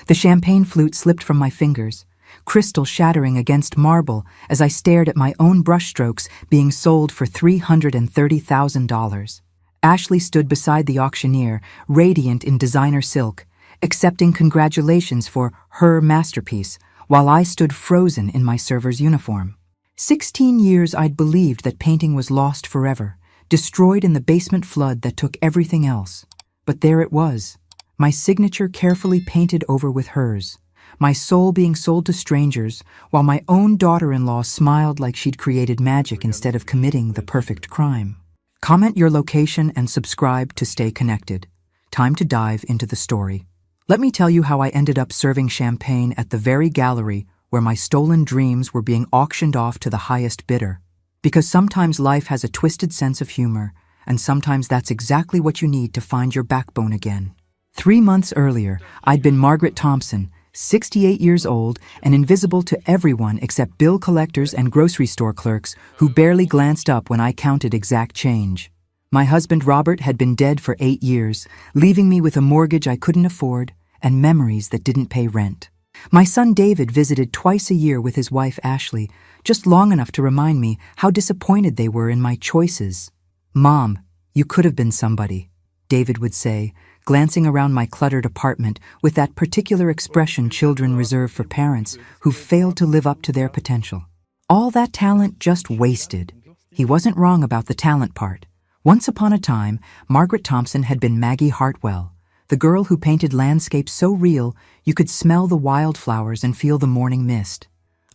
The champagne flute slipped from my fingers, crystal shattering against marble as I stared at my own brushstrokes being sold for $330,000. Ashley stood beside the auctioneer, radiant in designer silk, accepting congratulations for her masterpiece, while I stood frozen in my server's uniform. 16 years I'd believed that painting was lost forever, destroyed in the basement flood that took everything else. But there it was, my signature carefully painted over with hers, my soul being sold to strangers, while my own daughter-in-law smiled like she'd created magic instead of committing the perfect crime. Comment your location and subscribe to stay connected. Time to dive into the story. Let me tell you how I ended up serving champagne at the very gallery where my stolen dreams were being auctioned off to the highest bidder. Because sometimes life has a twisted sense of humor, and sometimes that's exactly what you need to find your backbone again. 3 months earlier, I'd been Margaret Thompson, 68 years old and invisible to everyone except bill collectors and grocery store clerks who barely glanced up when I counted exact change. My husband Robert had been dead for 8 years, leaving me with a mortgage I couldn't afford and memories that didn't pay rent. My son David visited twice a year with his wife Ashley, just long enough to remind me how disappointed they were in my choices. "Mom, you could have been somebody," David would say, glancing around my cluttered apartment with that particular expression children reserve for parents who failed to live up to their potential. All that talent just wasted. He wasn't wrong about the talent part. Once upon a time, Margaret Thompson had been Maggie Hartwell, the girl who painted landscapes so real you could smell the wildflowers and feel the morning mist.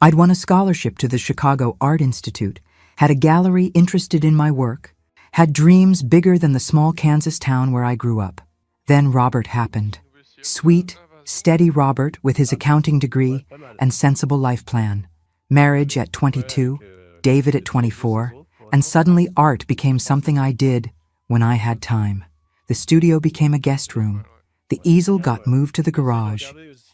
I'd won a scholarship to the Chicago Art Institute, had a gallery interested in my work, had dreams bigger than the small Kansas town where I grew up. Then Robert happened. Sweet, steady Robert with his accounting degree and sensible life plan. Marriage at 22, David at 24, and suddenly art became something I did when I had time. The studio became a guest room. The easel got moved to the garage,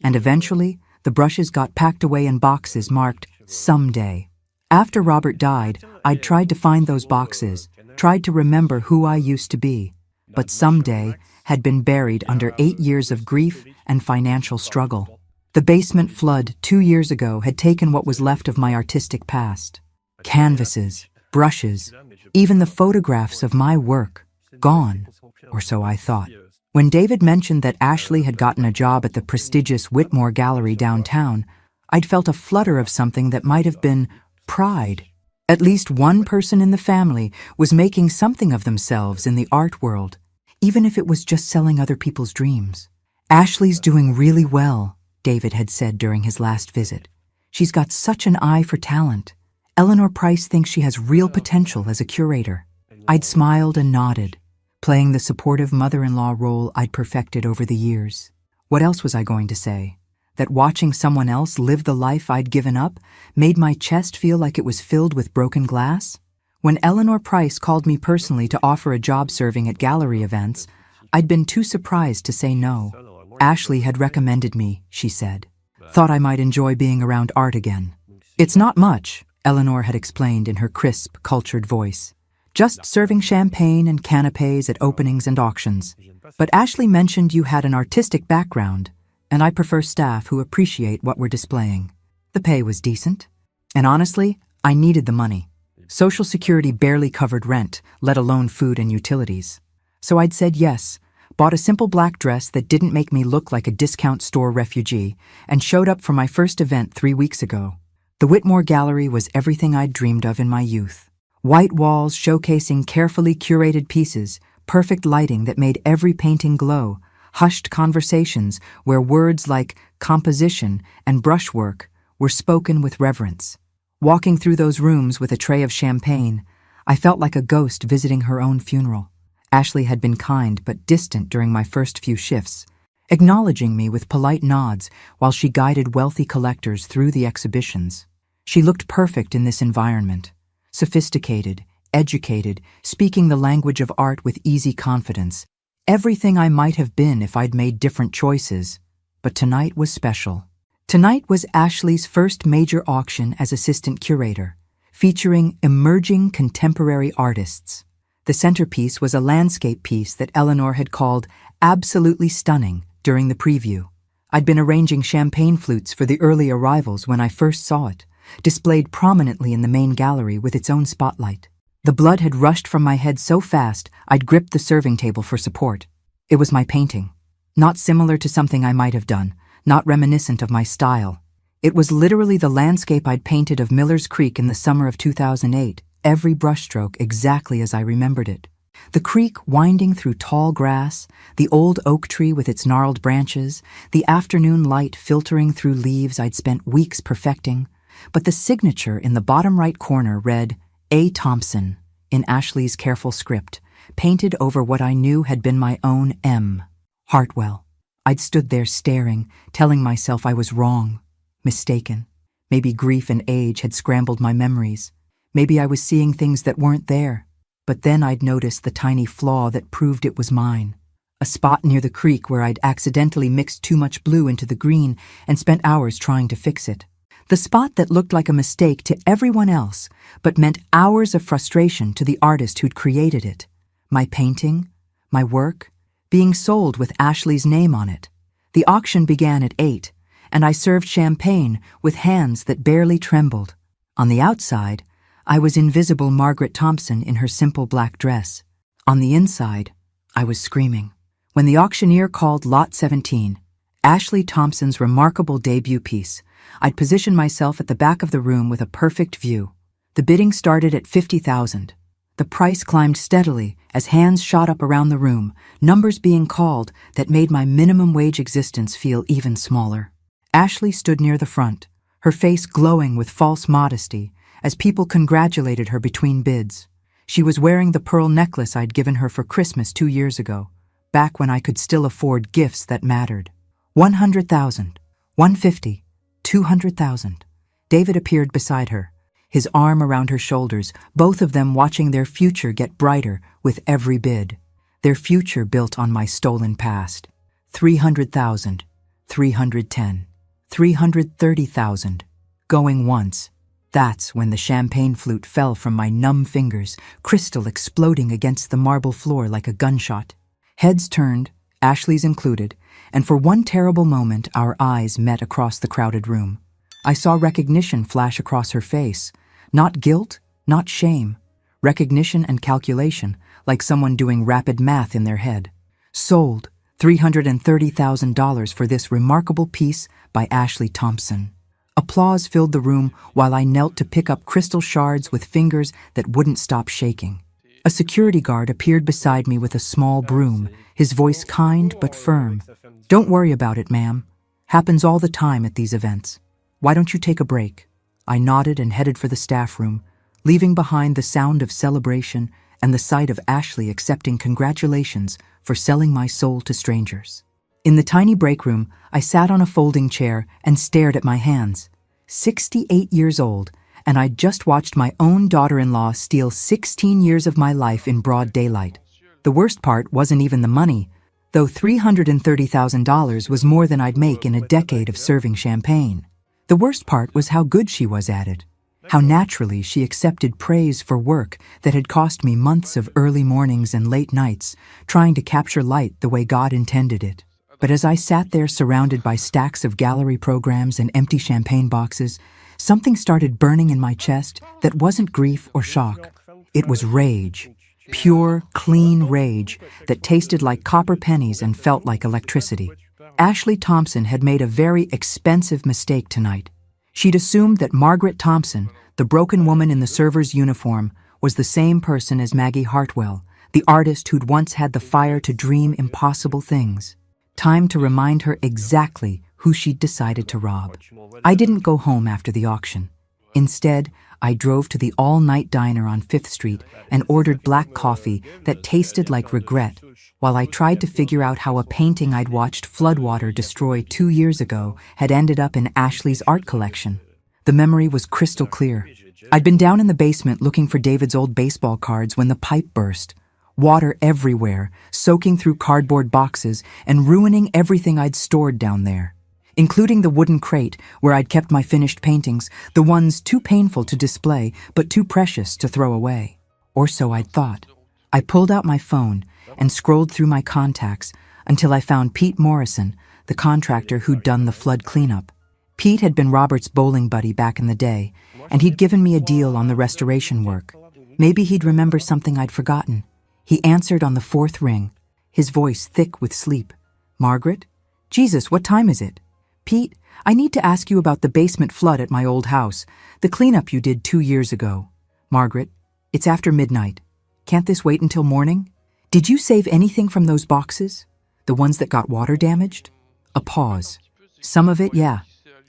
and eventually the brushes got packed away in boxes marked someday. After Robert died, I'd tried to find those boxes, tried to remember who I used to be, but someday had been buried under 8 years of grief and financial struggle. The basement flood 2 years ago had taken what was left of my artistic past. Canvases, brushes, even the photographs of my work, gone, or so I thought. When David mentioned that Ashley had gotten a job at the prestigious Whitmore Gallery downtown, I'd felt a flutter of something that might have been pride. At least one person in the family was making something of themselves in the art world, even if it was just selling other people's dreams. "Ashley's doing really well," David had said during his last visit. "She's got such an eye for talent. Eleanor Price thinks she has real potential as a curator." I'd smiled and nodded, playing the supportive mother-in-law role I'd perfected over the years. What else was I going to say? That watching someone else live the life I'd given up made my chest feel like it was filled with broken glass? When Eleanor Price called me personally to offer a job serving at gallery events, I'd been too surprised to say no. "Ashley had recommended me," she said. "Thought I might enjoy being around art again." "It's not much," Eleanor had explained in her crisp, cultured voice. "Just serving champagne and canapes at openings and auctions. But Ashley mentioned you had an artistic background, and I prefer staff who appreciate what we're displaying." The pay was decent, and honestly, I needed the money. Social Security barely covered rent, let alone food and utilities. So I'd said yes, bought a simple black dress that didn't make me look like a discount store refugee, and showed up for my first event 3 weeks ago. The Whitmore Gallery was everything I'd dreamed of in my youth. White walls showcasing carefully curated pieces, perfect lighting that made every painting glow, hushed conversations where words like composition and brushwork were spoken with reverence. Walking through those rooms with a tray of champagne, I felt like a ghost visiting her own funeral. Ashley had been kind but distant during my first few shifts, acknowledging me with polite nods while she guided wealthy collectors through the exhibitions. She looked perfect in this environment, sophisticated, educated, speaking the language of art with easy confidence. Everything I might have been if I'd made different choices, but tonight was special. Tonight was Ashley's first major auction as assistant curator, featuring emerging contemporary artists. The centerpiece was a landscape piece that Eleanor had called absolutely stunning during the preview. I'd been arranging champagne flutes for the early arrivals when I first saw it, displayed prominently in the main gallery with its own spotlight. The blood had rushed from my head so fast I'd gripped the serving table for support. It was my painting. Not similar to something I might have done, not reminiscent of my style. It was literally the landscape I'd painted of Miller's Creek in the summer of 2008, every brushstroke exactly as I remembered it. The creek winding through tall grass, the old oak tree with its gnarled branches, the afternoon light filtering through leaves I'd spent weeks perfecting. But the signature in the bottom right corner read, A. Thompson, in Ashley's careful script, painted over what I knew had been my own M. Hartwell. I'd stood there staring, telling myself I was wrong, mistaken. Maybe grief and age had scrambled my memories. Maybe I was seeing things that weren't there. But then I'd noticed the tiny flaw that proved it was mine. A spot near the creek where I'd accidentally mixed too much blue into the green and spent hours trying to fix it. The spot that looked like a mistake to everyone else, but meant hours of frustration to the artist who'd created it. My painting, my work, being sold with Ashley's name on it. The auction began at 8, and I served champagne with hands that barely trembled. On the outside, I was invisible Margaret Thompson in her simple black dress. On the inside, I was screaming. When the auctioneer called Lot 17, Ashley Thompson's remarkable debut piece, I'd positioned myself at the back of the room with a perfect view. The bidding started at $50,000. The price climbed steadily as hands shot up around the room, numbers being called that made my minimum wage existence feel even smaller. Ashley stood near the front, her face glowing with false modesty, as people congratulated her between bids. She was wearing the pearl necklace I'd given her for Christmas 2 years ago, back when I could still afford gifts that mattered. 100,000, 150, 200,000. David appeared beside her, his arm around her shoulders, both of them watching their future get brighter with every bid. Their future built on my stolen past. 300,000, 310, 330,000. Going once. That's when the champagne flute fell from my numb fingers, crystal exploding against the marble floor like a gunshot. Heads turned, Ashley's included, and for one terrible moment our eyes met across the crowded room. I saw recognition flash across her face. Not guilt, not shame. Recognition and calculation, like someone doing rapid math in their head. Sold $330,000 for this remarkable piece by Ashley Thompson. Applause filled the room while I knelt to pick up crystal shards with fingers that wouldn't stop shaking. A security guard appeared beside me with a small broom, his voice kind but firm. "Don't worry about it, ma'am. Happens all the time at these events. Why don't you take a break?" I nodded and headed for the staff room, leaving behind the sound of celebration and the sight of Ashley accepting congratulations for selling my soul to strangers. In the tiny break room, I sat on a folding chair and stared at my hands. 68 years old, and I'd just watched my own daughter-in-law steal 16 years of my life in broad daylight. The worst part wasn't even the money, though $330,000 was more than I'd make in a decade of serving champagne. The worst part was how good she was at it, how naturally she accepted praise for work that had cost me months of early mornings and late nights, trying to capture light the way God intended it. But as I sat there surrounded by stacks of gallery programs and empty champagne boxes, something started burning in my chest that wasn't grief or shock. It was rage. Pure, clean rage that tasted like copper pennies and felt like electricity. Ashley Thompson had made a very expensive mistake tonight. She'd assumed that Margaret Thompson, the broken woman in the server's uniform, was the same person as Maggie Hartwell, the artist who'd once had the fire to dream impossible things. Time to remind her exactly who she'd decided to rob. I didn't go home after the auction. Instead, I drove to the all-night diner on 5th Street and ordered black coffee that tasted like regret while I tried to figure out how a painting I'd watched floodwater destroy 2 years ago had ended up in Ashley's art collection. The memory was crystal clear. I'd been down in the basement looking for David's old baseball cards when the pipe burst. Water everywhere, soaking through cardboard boxes and ruining everything I'd stored down there, including the wooden crate where I'd kept my finished paintings, the ones too painful to display but too precious to throw away. Or so I'd thought. I pulled out my phone and scrolled through my contacts until I found Pete Morrison, the contractor who'd done the flood cleanup. Pete had been Robert's bowling buddy back in the day, and he'd given me a deal on the restoration work. Maybe he'd remember something I'd forgotten. He answered on the fourth ring, his voice thick with sleep. "Margaret? Jesus, what time is it?" "Pete, I need to ask you about the basement flood at my old house, the cleanup you did 2 years ago." "Margaret, it's after midnight. Can't this wait until morning?" "Did you save anything from those boxes? The ones that got water damaged?" A pause. "Some of it, yeah.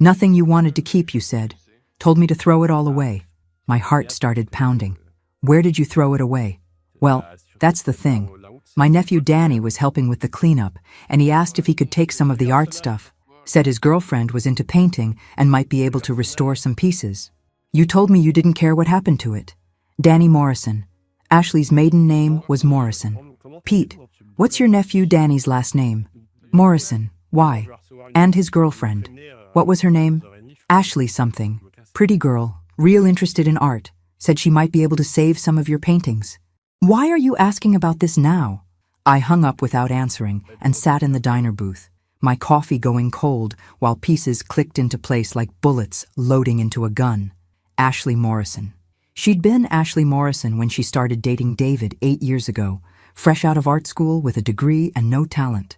Nothing you wanted to keep, you said. Told me to throw it all away." My heart started pounding. "Where did you throw it away?" "Well, that's the thing. My nephew Danny was helping with the cleanup, and he asked if he could take some of the art stuff. Said his girlfriend was into painting and might be able to restore some pieces. You told me you didn't care what happened to it." "Danny Morrison. Ashley's maiden name was Morrison." "Pete, what's your nephew Danny's last name?" "Morrison. Why?" "And his girlfriend. What was her name?" "Ashley something. Pretty girl, real interested in art. Said she might be able to save some of your paintings." "Why are you asking about this now?" I hung up without answering and sat in the diner booth, my coffee going cold while pieces clicked into place like bullets loading into a gun. Ashley Morrison. She'd been Ashley Morrison when she started dating David 8 years ago, fresh out of art school with a degree and no talent.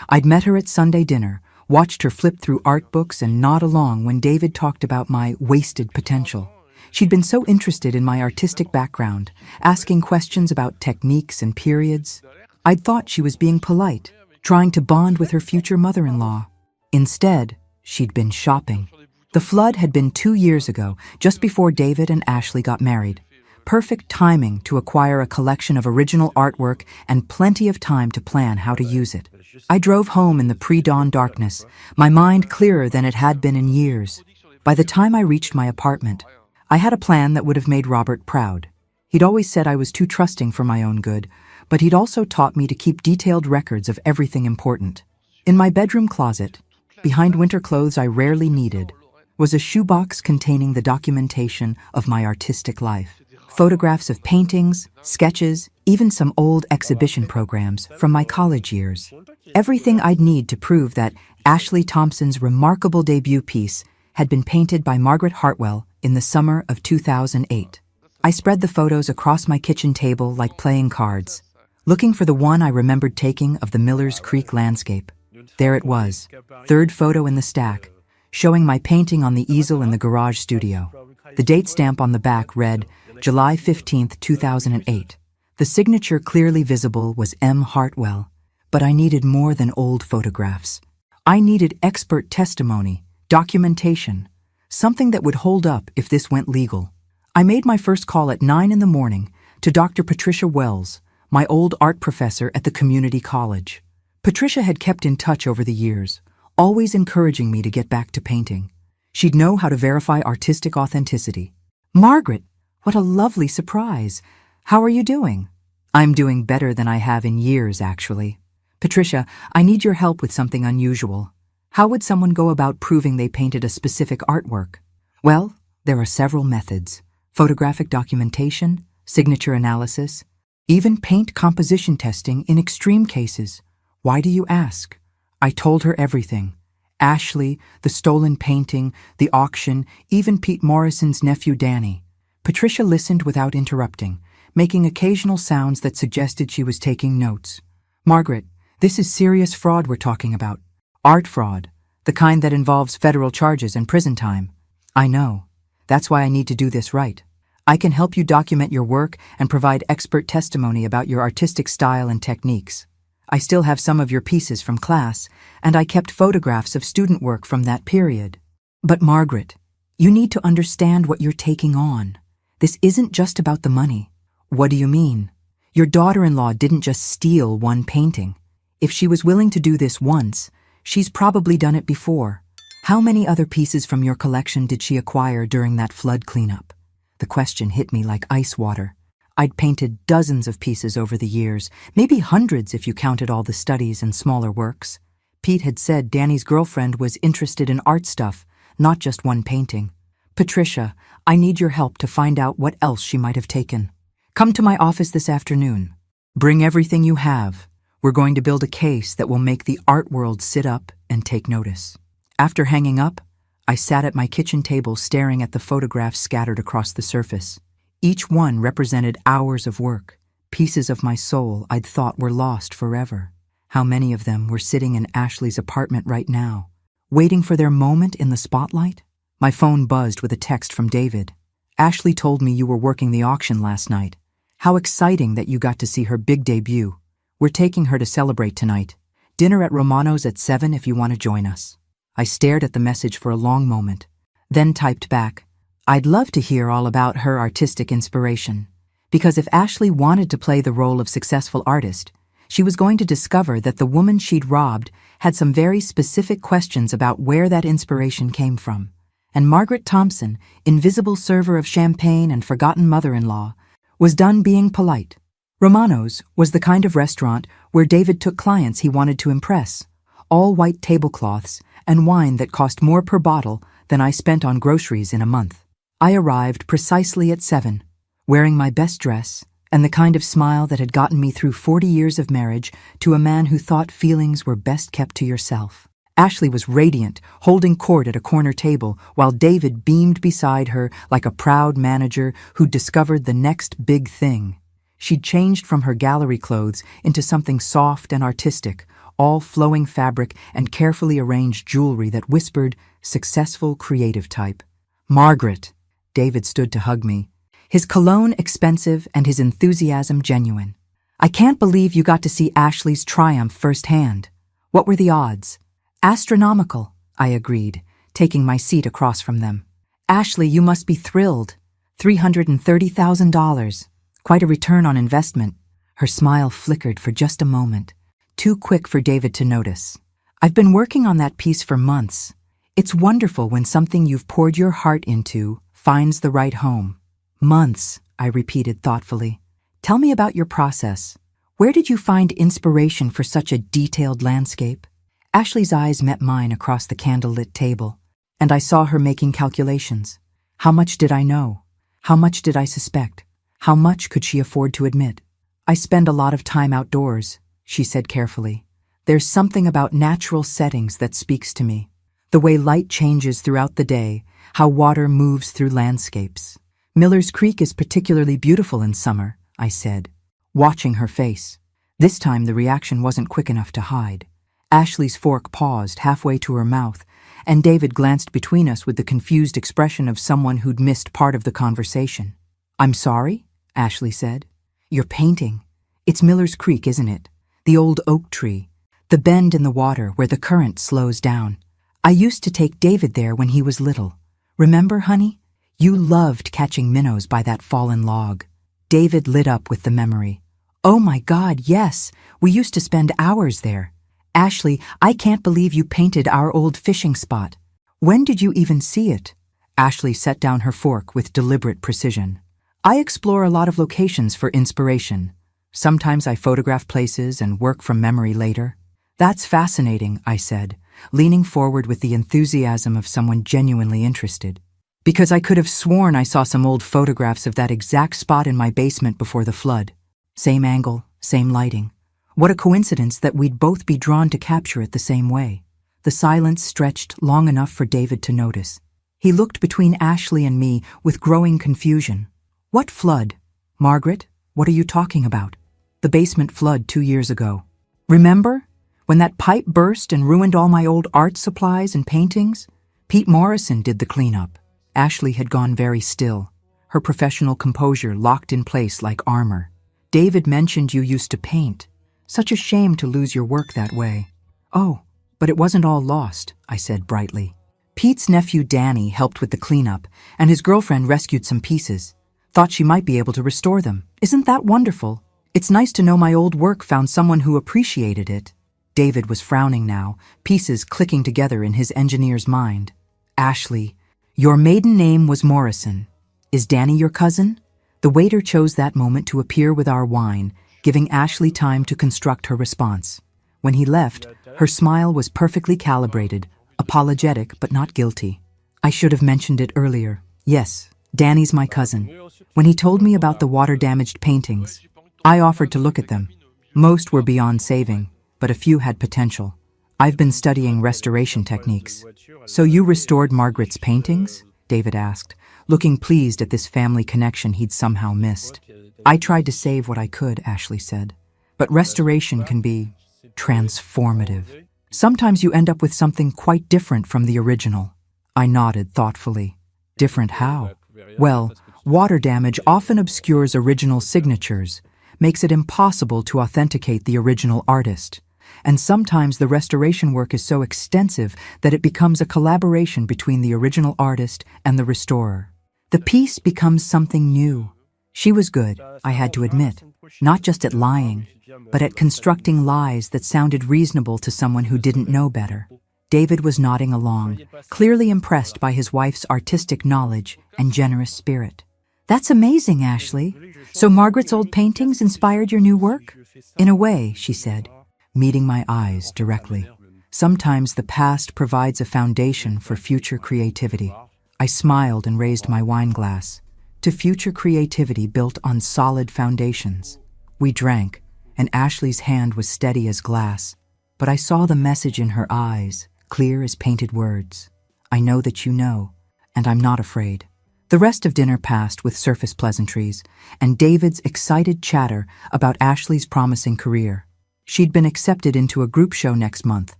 I'd met her at Sunday dinner, watched her flip through art books and nod along when David talked about my wasted potential. She'd been so interested in my artistic background, asking questions about techniques and periods. I'd thought she was being polite, trying to bond with her future mother-in-law. Instead, she'd been shopping. The flood had been 2 years ago, just before David and Ashley got married. Perfect timing to acquire a collection of original artwork and plenty of time to plan how to use it. I drove home in the pre-dawn darkness, my mind clearer than it had been in years. By the time I reached my apartment, I had a plan that would have made Robert proud. He'd always said I was too trusting for my own good, but he'd also taught me to keep detailed records of everything important. In my bedroom closet, behind winter clothes I rarely needed, was a shoebox containing the documentation of my artistic life. Photographs of paintings, sketches, even some old exhibition programs from my college years. Everything I'd need to prove that Ashley Thompson's remarkable debut piece had been painted by Margaret Hartwell in the summer of 2008. I spread the photos across my kitchen table like playing cards, looking for the one I remembered taking of the Millers Creek landscape. There it was, third photo in the stack, showing my painting on the easel in the garage studio. The date stamp on the back read July 15, 2008. The signature clearly visible was M. Hartwell, but I needed more than old photographs. I needed expert testimony, documentation, something that would hold up if this went legal. I made my first call at 9 in the morning to Dr. Patricia Wells, my old art professor at the community college. Patricia had kept in touch over the years, always encouraging me to get back to painting. She'd know how to verify artistic authenticity. "Margaret, what a lovely surprise. How are you doing?" "I'm doing better than I have in years, actually. Patricia, I need your help with something unusual. How would someone go about proving they painted a specific artwork?" "Well, there are several methods. Photographic documentation, signature analysis, even paint composition testing in extreme cases. Why do you ask?" I told her everything. Ashley, the stolen painting, the auction, even Pete Morrison's nephew Danny. Patricia listened without interrupting, making occasional sounds that suggested she was taking notes. "Margaret, this is serious fraud we're talking about. Art fraud, the kind that involves federal charges and prison time." "I know. That's why I need to do this right. I can help you document your work and provide expert testimony about your artistic style and techniques. I still have some of your pieces from class, and I kept photographs of student work from that period." "But Margaret, you need to understand what you're taking on. This isn't just about the money." "What do you mean?" "Your daughter-in-law didn't just steal one painting. If she was willing to do this once, she's probably done it before. How many other pieces from your collection did she acquire during that flood cleanup?" The question hit me like ice water. I'd painted dozens of pieces over the years, maybe hundreds if you counted all the studies and smaller works. Pete had said Danny's girlfriend was interested in art stuff, not just one painting. "Patricia, I need your help to find out what else she might have taken. Come to my office this afternoon. Bring everything you have. We're going to build a case that will make the art world sit up and take notice. After hanging up, I sat at my kitchen table staring at the photographs scattered across the surface. Each one represented hours of work, pieces of my soul I'd thought were lost forever. How many of them were sitting in Ashley's apartment right now, waiting for their moment in the spotlight? My phone buzzed with a text from David. Ashley told me you were working the auction last night. How exciting that you got to see her big debut. We're taking her to celebrate tonight. Dinner at Romano's at 7 if you want to join us. I stared at the message for a long moment, then typed back, I'd love to hear all about her artistic inspiration. Because if Ashley wanted to play the role of successful artist, she was going to discover that the woman she'd robbed had some very specific questions about where that inspiration came from. And Margaret Thompson, invisible server of champagne and forgotten mother-in-law, was done being polite. Romano's was the kind of restaurant where David took clients he wanted to impress, all white tablecloths and wine that cost more per bottle than I spent on groceries in a month. I arrived precisely at 7, wearing my best dress and the kind of smile that had gotten me through 40 years of marriage to a man who thought feelings were best kept to yourself. Ashley was radiant, holding court at a corner table, while David beamed beside her like a proud manager who'd discovered the next big thing. She'd changed from her gallery clothes into something soft and artistic, all flowing fabric and carefully arranged jewelry that whispered, successful creative type. Margaret! David stood to hug me, his cologne expensive and his enthusiasm genuine. I can't believe you got to see Ashley's triumph firsthand. What were the odds? Astronomical, I agreed, taking my seat across from them. Ashley, you must be thrilled. $330,000. Quite a return on investment. Her smile flickered for just a moment, too quick for David to notice. I've been working on that piece for months. It's wonderful when something you've poured your heart into finds the right home. Months, I repeated thoughtfully. Tell me about your process. Where did you find inspiration for such a detailed landscape? Ashley's eyes met mine across the candlelit table, and I saw her making calculations. How much did I know? How much did I suspect? How much could she afford to admit? I spend a lot of time outdoors, she said carefully. There's something about natural settings that speaks to me. The way light changes throughout the day, how water moves through landscapes. Miller's Creek is particularly beautiful in summer, I said, watching her face. This time the reaction wasn't quick enough to hide. Ashley's fork paused halfway to her mouth, and David glanced between us with the confused expression of someone who'd missed part of the conversation. I'm sorry, Ashley said. You're painting. It's Miller's Creek, isn't it? The old oak tree. The bend in the water where the current slows down. I used to take David there when he was little. Remember, honey? You loved catching minnows by that fallen log. David lit up with the memory. Oh my God, yes. We used to spend hours there. Ashley, I can't believe you painted our old fishing spot. When did you even see it? Ashley set down her fork with deliberate precision. I explore a lot of locations for inspiration. Sometimes I photograph places and work from memory later. That's fascinating, I said, leaning forward with the enthusiasm of someone genuinely interested. Because I could have sworn I saw some old photographs of that exact spot in my basement before the flood. Same angle, same lighting. What a coincidence that we'd both be drawn to capture it the same way. The silence stretched long enough for David to notice. He looked between Ashley and me with growing confusion. What flood? Margaret, what are you talking about? The basement flood 2 years ago. Remember? When that pipe burst and ruined all my old art supplies and paintings? Pete Morrison did the cleanup. Ashley had gone very still, her professional composure locked in place like armor. David mentioned you used to paint. Such a shame to lose your work that way. Oh, but it wasn't all lost, I said brightly. Pete's nephew Danny helped with the cleanup, and his girlfriend rescued some pieces. Thought she might be able to restore them. Isn't that wonderful? It's nice to know my old work found someone who appreciated it. David was frowning now, pieces clicking together in his engineer's mind. Ashley, your maiden name was Morrison. Is Danny your cousin? The waiter chose that moment to appear with our wine, giving Ashley time to construct her response. When he left, her smile was perfectly calibrated, apologetic but not guilty. I should have mentioned it earlier. Yes, Danny's my cousin. When he told me about the water-damaged paintings, I offered to look at them. Most were beyond saving, but a few had potential. I've been studying restoration techniques. So you restored Margaret's paintings? David asked, looking pleased at this family connection he'd somehow missed. I tried to save what I could, Ashley said. But restoration can be transformative. Sometimes you end up with something quite different from the original. I nodded thoughtfully. Different how? Well, water damage often obscures original signatures, makes it impossible to authenticate the original artist. And sometimes the restoration work is so extensive that it becomes a collaboration between the original artist and the restorer. The piece becomes something new. She was good, I had to admit, not just at lying, but at constructing lies that sounded reasonable to someone who didn't know better. David was nodding along, clearly impressed by his wife's artistic knowledge and generous spirit. That's amazing, Ashley. So Margaret's old paintings inspired your new work? In a way, she said, meeting my eyes directly. Sometimes the past provides a foundation for future creativity. I smiled and raised my wine glass. To future creativity built on solid foundations. We drank, and Ashley's hand was steady as glass, but I saw the message in her eyes, clear as painted words. I know that you know, and I'm not afraid. The rest of dinner passed with surface pleasantries, and David's excited chatter about Ashley's promising career. She'd been accepted into a group show next month,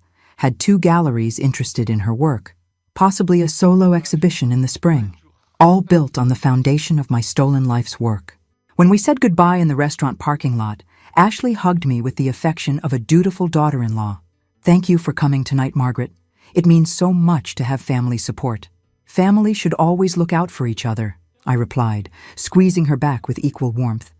had 2 galleries interested in her work, possibly a solo exhibition in the spring, all built on the foundation of my stolen life's work. When we said goodbye in the restaurant parking lot, Ashley hugged me with the affection of a dutiful daughter-in-law. Thank you for coming tonight, Margaret. It means so much to have family support. Family should always look out for each other, I replied, squeezing her back with equal warmth.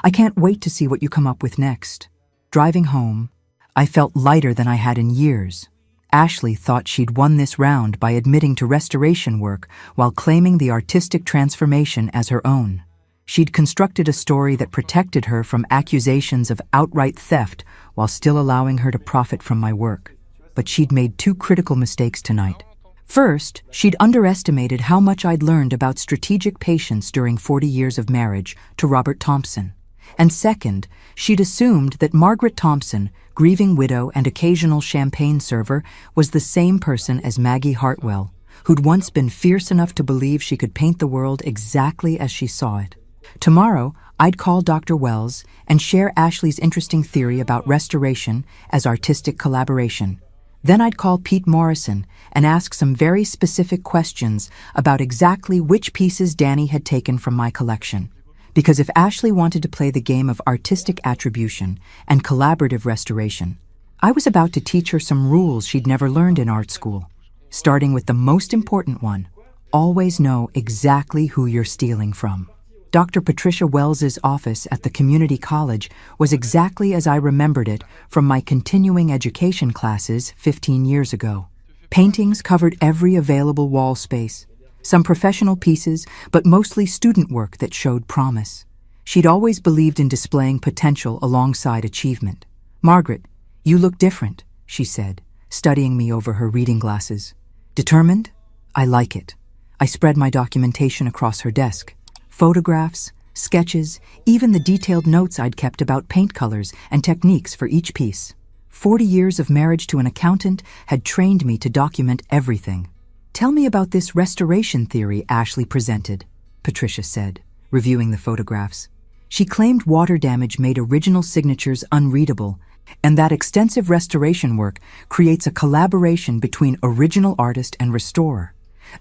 I can't wait to see what you come up with next. Driving home, I felt lighter than I had in years. Ashley thought she'd won this round by admitting to restoration work while claiming the artistic transformation as her own. She'd constructed a story that protected her from accusations of outright theft while still allowing her to profit from my work. But she'd made 2 critical mistakes tonight. First, she'd underestimated how much I'd learned about strategic patience during 40 years of marriage to Robert Thompson. And second, she'd assumed that Margaret Thompson, grieving widow and occasional champagne server, was the same person as Maggie Hartwell, who'd once been fierce enough to believe she could paint the world exactly as she saw it. Tomorrow, I'd call Dr. Wells and share Ashley's interesting theory about restoration as artistic collaboration. Then I'd call Pete Morrison and ask some very specific questions about exactly which pieces Danny had taken from my collection. Because if Ashley wanted to play the game of artistic attribution and collaborative restoration, I was about to teach her some rules she'd never learned in art school. Starting with the most important one, always know exactly who you're stealing from. Dr. Patricia Wells's office at the community college was exactly as I remembered it from my continuing education classes 15 years ago. Paintings covered every available wall space. Some professional pieces, but mostly student work that showed promise. She'd always believed in displaying potential alongside achievement. Margaret, you look different, she said, studying me over her reading glasses. Determined? I like it. I spread my documentation across her desk. Photographs, sketches, even the detailed notes I'd kept about paint colors and techniques for each piece. 40 years of marriage to an accountant had trained me to document everything. Tell me about this restoration theory Ashley presented, Patricia said, reviewing the photographs. She claimed water damage made original signatures unreadable, and that extensive restoration work creates a collaboration between original artist and restorer,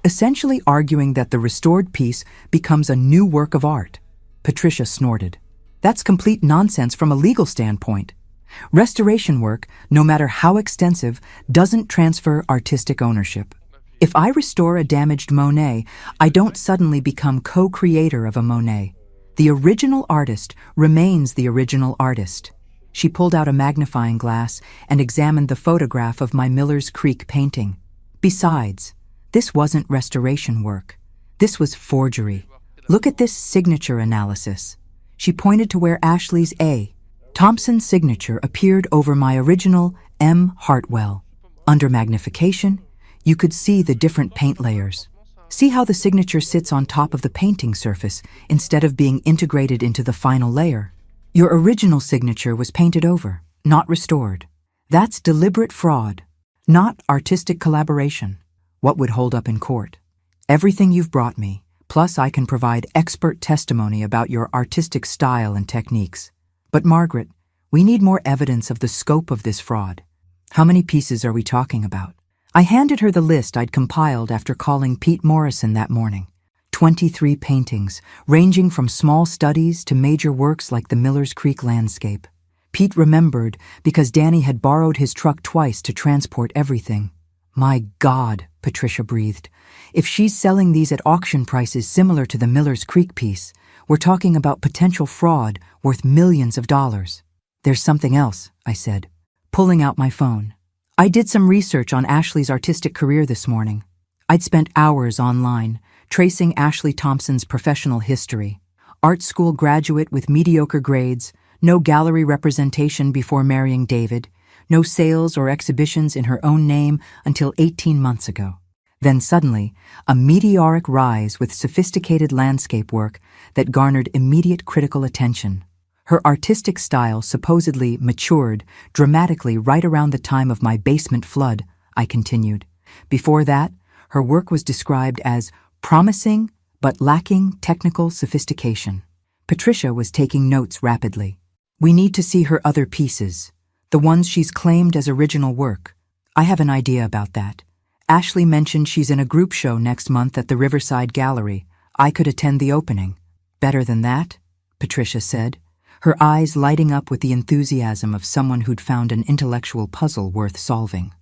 essentially arguing that the restored piece becomes a new work of art. Patricia snorted. That's complete nonsense from a legal standpoint. Restoration work, no matter how extensive, doesn't transfer artistic ownership. If I restore a damaged Monet, I don't suddenly become co-creator of a Monet. The original artist remains the original artist. She pulled out a magnifying glass and examined the photograph of my Miller's Creek painting. Besides, this wasn't restoration work. This was forgery. Look at this signature analysis. She pointed to where Ashley's A. Thompson's signature appeared over my original M. Hartwell. Under magnification, you could see the different paint layers. See how the signature sits on top of the painting surface instead of being integrated into the final layer. Your original signature was painted over, not restored. That's deliberate fraud. Not artistic collaboration. What would hold up in court? Everything you've brought me, plus I can provide expert testimony about your artistic style and techniques. But Margaret, we need more evidence of the scope of this fraud. How many pieces are we talking about? I handed her the list I'd compiled after calling Pete Morrison that morning. 23 paintings, ranging from small studies to major works like the Miller's Creek landscape. Pete remembered because Danny had borrowed his truck twice to transport everything. My God, Patricia breathed. If she's selling these at auction prices similar to the Miller's Creek piece, we're talking about potential fraud worth millions of dollars. There's something else, I said, pulling out my phone. I did some research on Ashley's artistic career this morning. I'd spent hours online, tracing Ashley Thompson's professional history. Art school graduate with mediocre grades, no gallery representation before marrying David, no sales or exhibitions in her own name until 18 months ago. Then suddenly, a meteoric rise with sophisticated landscape work that garnered immediate critical attention. Her artistic style supposedly matured dramatically right around the time of my basement flood, I continued. Before that, her work was described as promising but lacking technical sophistication. Patricia was taking notes rapidly. We need to see her other pieces, the ones she's claimed as original work. I have an idea about that. Ashley mentioned she's in a group show next month at the Riverside Gallery. I could attend the opening. Better than that, Patricia said, her eyes lighting up with the enthusiasm of someone who'd found an intellectual puzzle worth solving.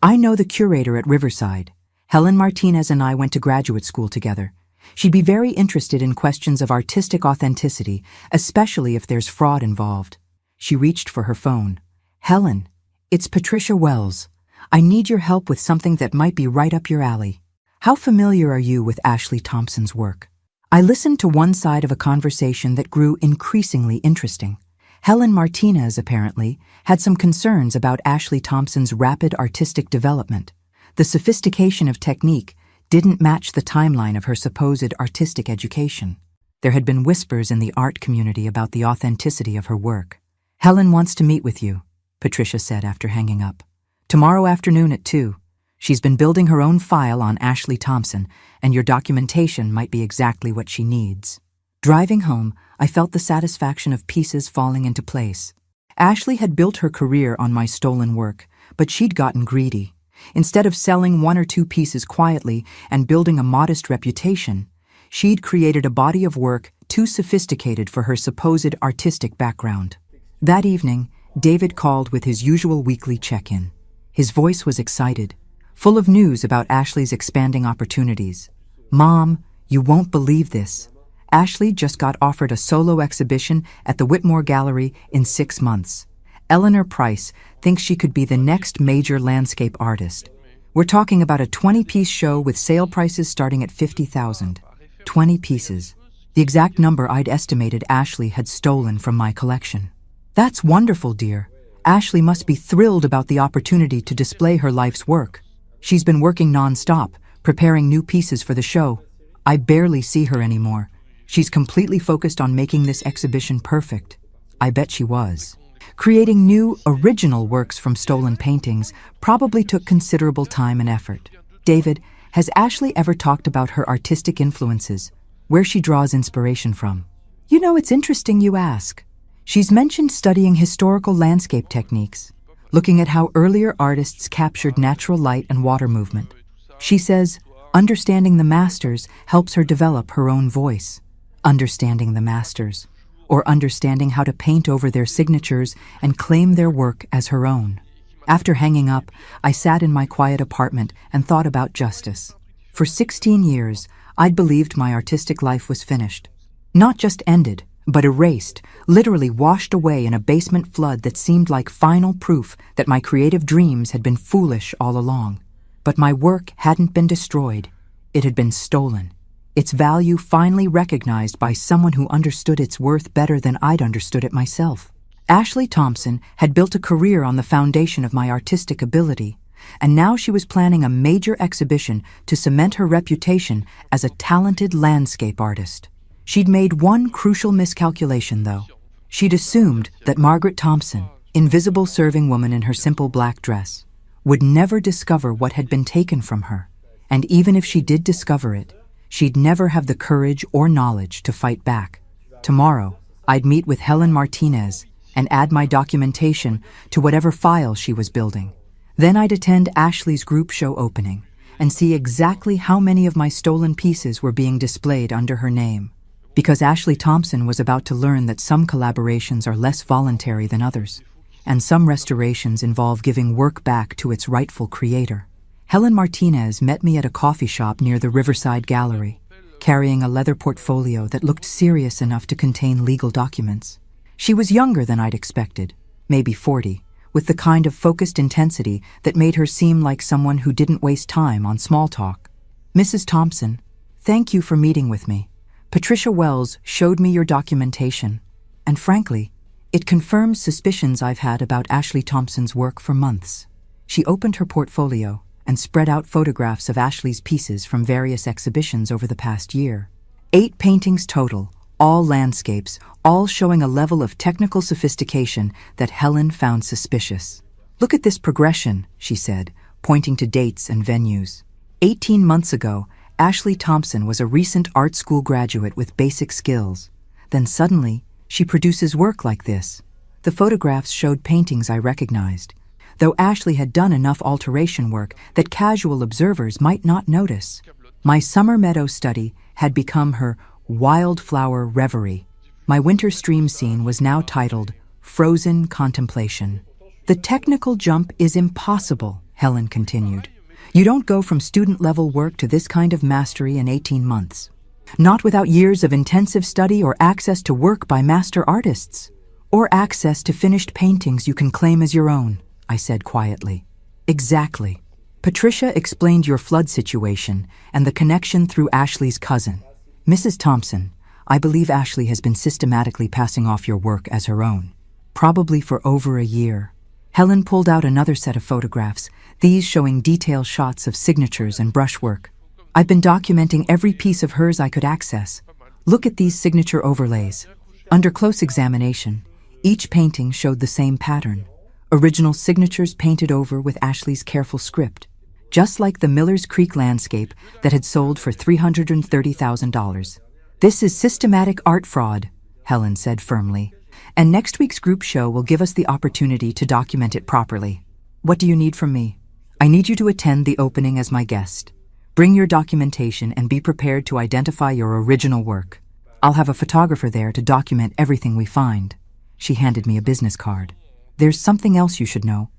I know the curator at Riverside. Helen Martinez and I went to graduate school together. She'd be very interested in questions of artistic authenticity, especially if there's fraud involved. She reached for her phone. Helen, it's Patricia Wells. I need your help with something that might be right up your alley. How familiar are you with Ashley Thompson's work? I listened to one side of a conversation that grew increasingly interesting. Helen Martinez, apparently, had some concerns about Ashley Thompson's rapid artistic development. The sophistication of technique didn't match the timeline of her supposed artistic education. There had been whispers in the art community about the authenticity of her work. Helen wants to meet with you, Patricia said after hanging up. Tomorrow afternoon at 2. She's been building her own file on Ashley Thompson, and your documentation might be exactly what she needs. Driving home, I felt the satisfaction of pieces falling into place. Ashley had built her career on my stolen work, but she'd gotten greedy. Instead of selling 1 or 2 pieces quietly and building a modest reputation, she'd created a body of work too sophisticated for her supposed artistic background. That evening, David called with his usual weekly check-in. His voice was excited, full of news about Ashley's expanding opportunities. Mom, you won't believe this. Ashley just got offered a solo exhibition at the Whitmore Gallery in 6 months. Eleanor Price thinks she could be the next major landscape artist. We're talking about a 20-piece show with sale prices starting at $50,000. 20 pieces. The exact number I'd estimated Ashley had stolen from my collection. That's wonderful, dear. Ashley must be thrilled about the opportunity to display her life's work. She's been working non-stop, preparing new pieces for the show. I barely see her anymore. She's completely focused on making this exhibition perfect. I bet she was. Creating new, original works from stolen paintings probably took considerable time and effort. David, has Ashley ever talked about her artistic influences, where she draws inspiration from? You know, it's interesting you ask. She's mentioned studying historical landscape techniques, looking at how earlier artists captured natural light and water movement. She says, understanding the masters helps her develop her own voice. Understanding the masters, or understanding how to paint over their signatures and claim their work as her own. After hanging up, I sat in my quiet apartment and thought about justice. For 16 years, I'd believed my artistic life was finished. Not just ended, but erased, literally washed away in a basement flood that seemed like final proof that my creative dreams had been foolish all along. But my work hadn't been destroyed. It had been stolen. Its value finally recognized by someone who understood its worth better than I'd understood it myself. Ashley Thompson had built a career on the foundation of my artistic ability, and now she was planning a major exhibition to cement her reputation as a talented landscape artist. She'd made one crucial miscalculation, though. She'd assumed that Margaret Thompson, invisible serving woman in her simple black dress, would never discover what had been taken from her. And even if she did discover it, she'd never have the courage or knowledge to fight back. Tomorrow, I'd meet with Helen Martinez and add my documentation to whatever file she was building. Then I'd attend Ashley's group show opening and see exactly how many of my stolen pieces were being displayed under her name. Because Ashley Thompson was about to learn that some collaborations are less voluntary than others, and some restorations involve giving work back to its rightful creator. Helen Martinez met me at a coffee shop near the Riverside Gallery, carrying a leather portfolio that looked serious enough to contain legal documents. She was younger than I'd expected, maybe 40, with the kind of focused intensity that made her seem like someone who didn't waste time on small talk. "Mrs. Thompson, thank you for meeting with me. Patricia Wells showed me your documentation, and frankly, it confirms suspicions I've had about Ashley Thompson's work for months." She opened her portfolio and spread out photographs of Ashley's pieces from various exhibitions over the past year. 8 paintings total, all landscapes, all showing a level of technical sophistication that Helen found suspicious. "Look at this progression," she said, pointing to dates and venues. 18 months ago, Ashley Thompson was a recent art school graduate with basic skills. Then suddenly, she produces work like this. The photographs showed paintings I recognized, though Ashley had done enough alteration work that casual observers might not notice. My summer meadow study had become her wildflower reverie. My winter stream scene was now titled Frozen Contemplation. "The technical jump is impossible," Helen continued. "You don't go from student-level work to this kind of mastery in 18 months. Not without years of intensive study or access to work by master artists. Or access to finished paintings you can claim as your own," I said quietly. "Exactly. Patricia explained your flood situation and the connection through Ashley's cousin. Mrs. Thompson, I believe Ashley has been systematically passing off your work as her own, probably for over a year." Helen pulled out another set of photographs, these showing detailed shots of signatures and brushwork. "I've been documenting every piece of hers I could access. Look at these signature overlays." Under close examination, each painting showed the same pattern. Original signatures painted over with Ashley's careful script, just like the Miller's Creek landscape that had sold for $330,000. "This is systematic art fraud," Helen said firmly, "and next week's group show will give us the opportunity to document it properly. What do you need from me?" "I need you to attend the opening as my guest. Bring your documentation and be prepared to identify your original work. I'll have a photographer there to document everything we find." She handed me a business card. "There's something else you should know.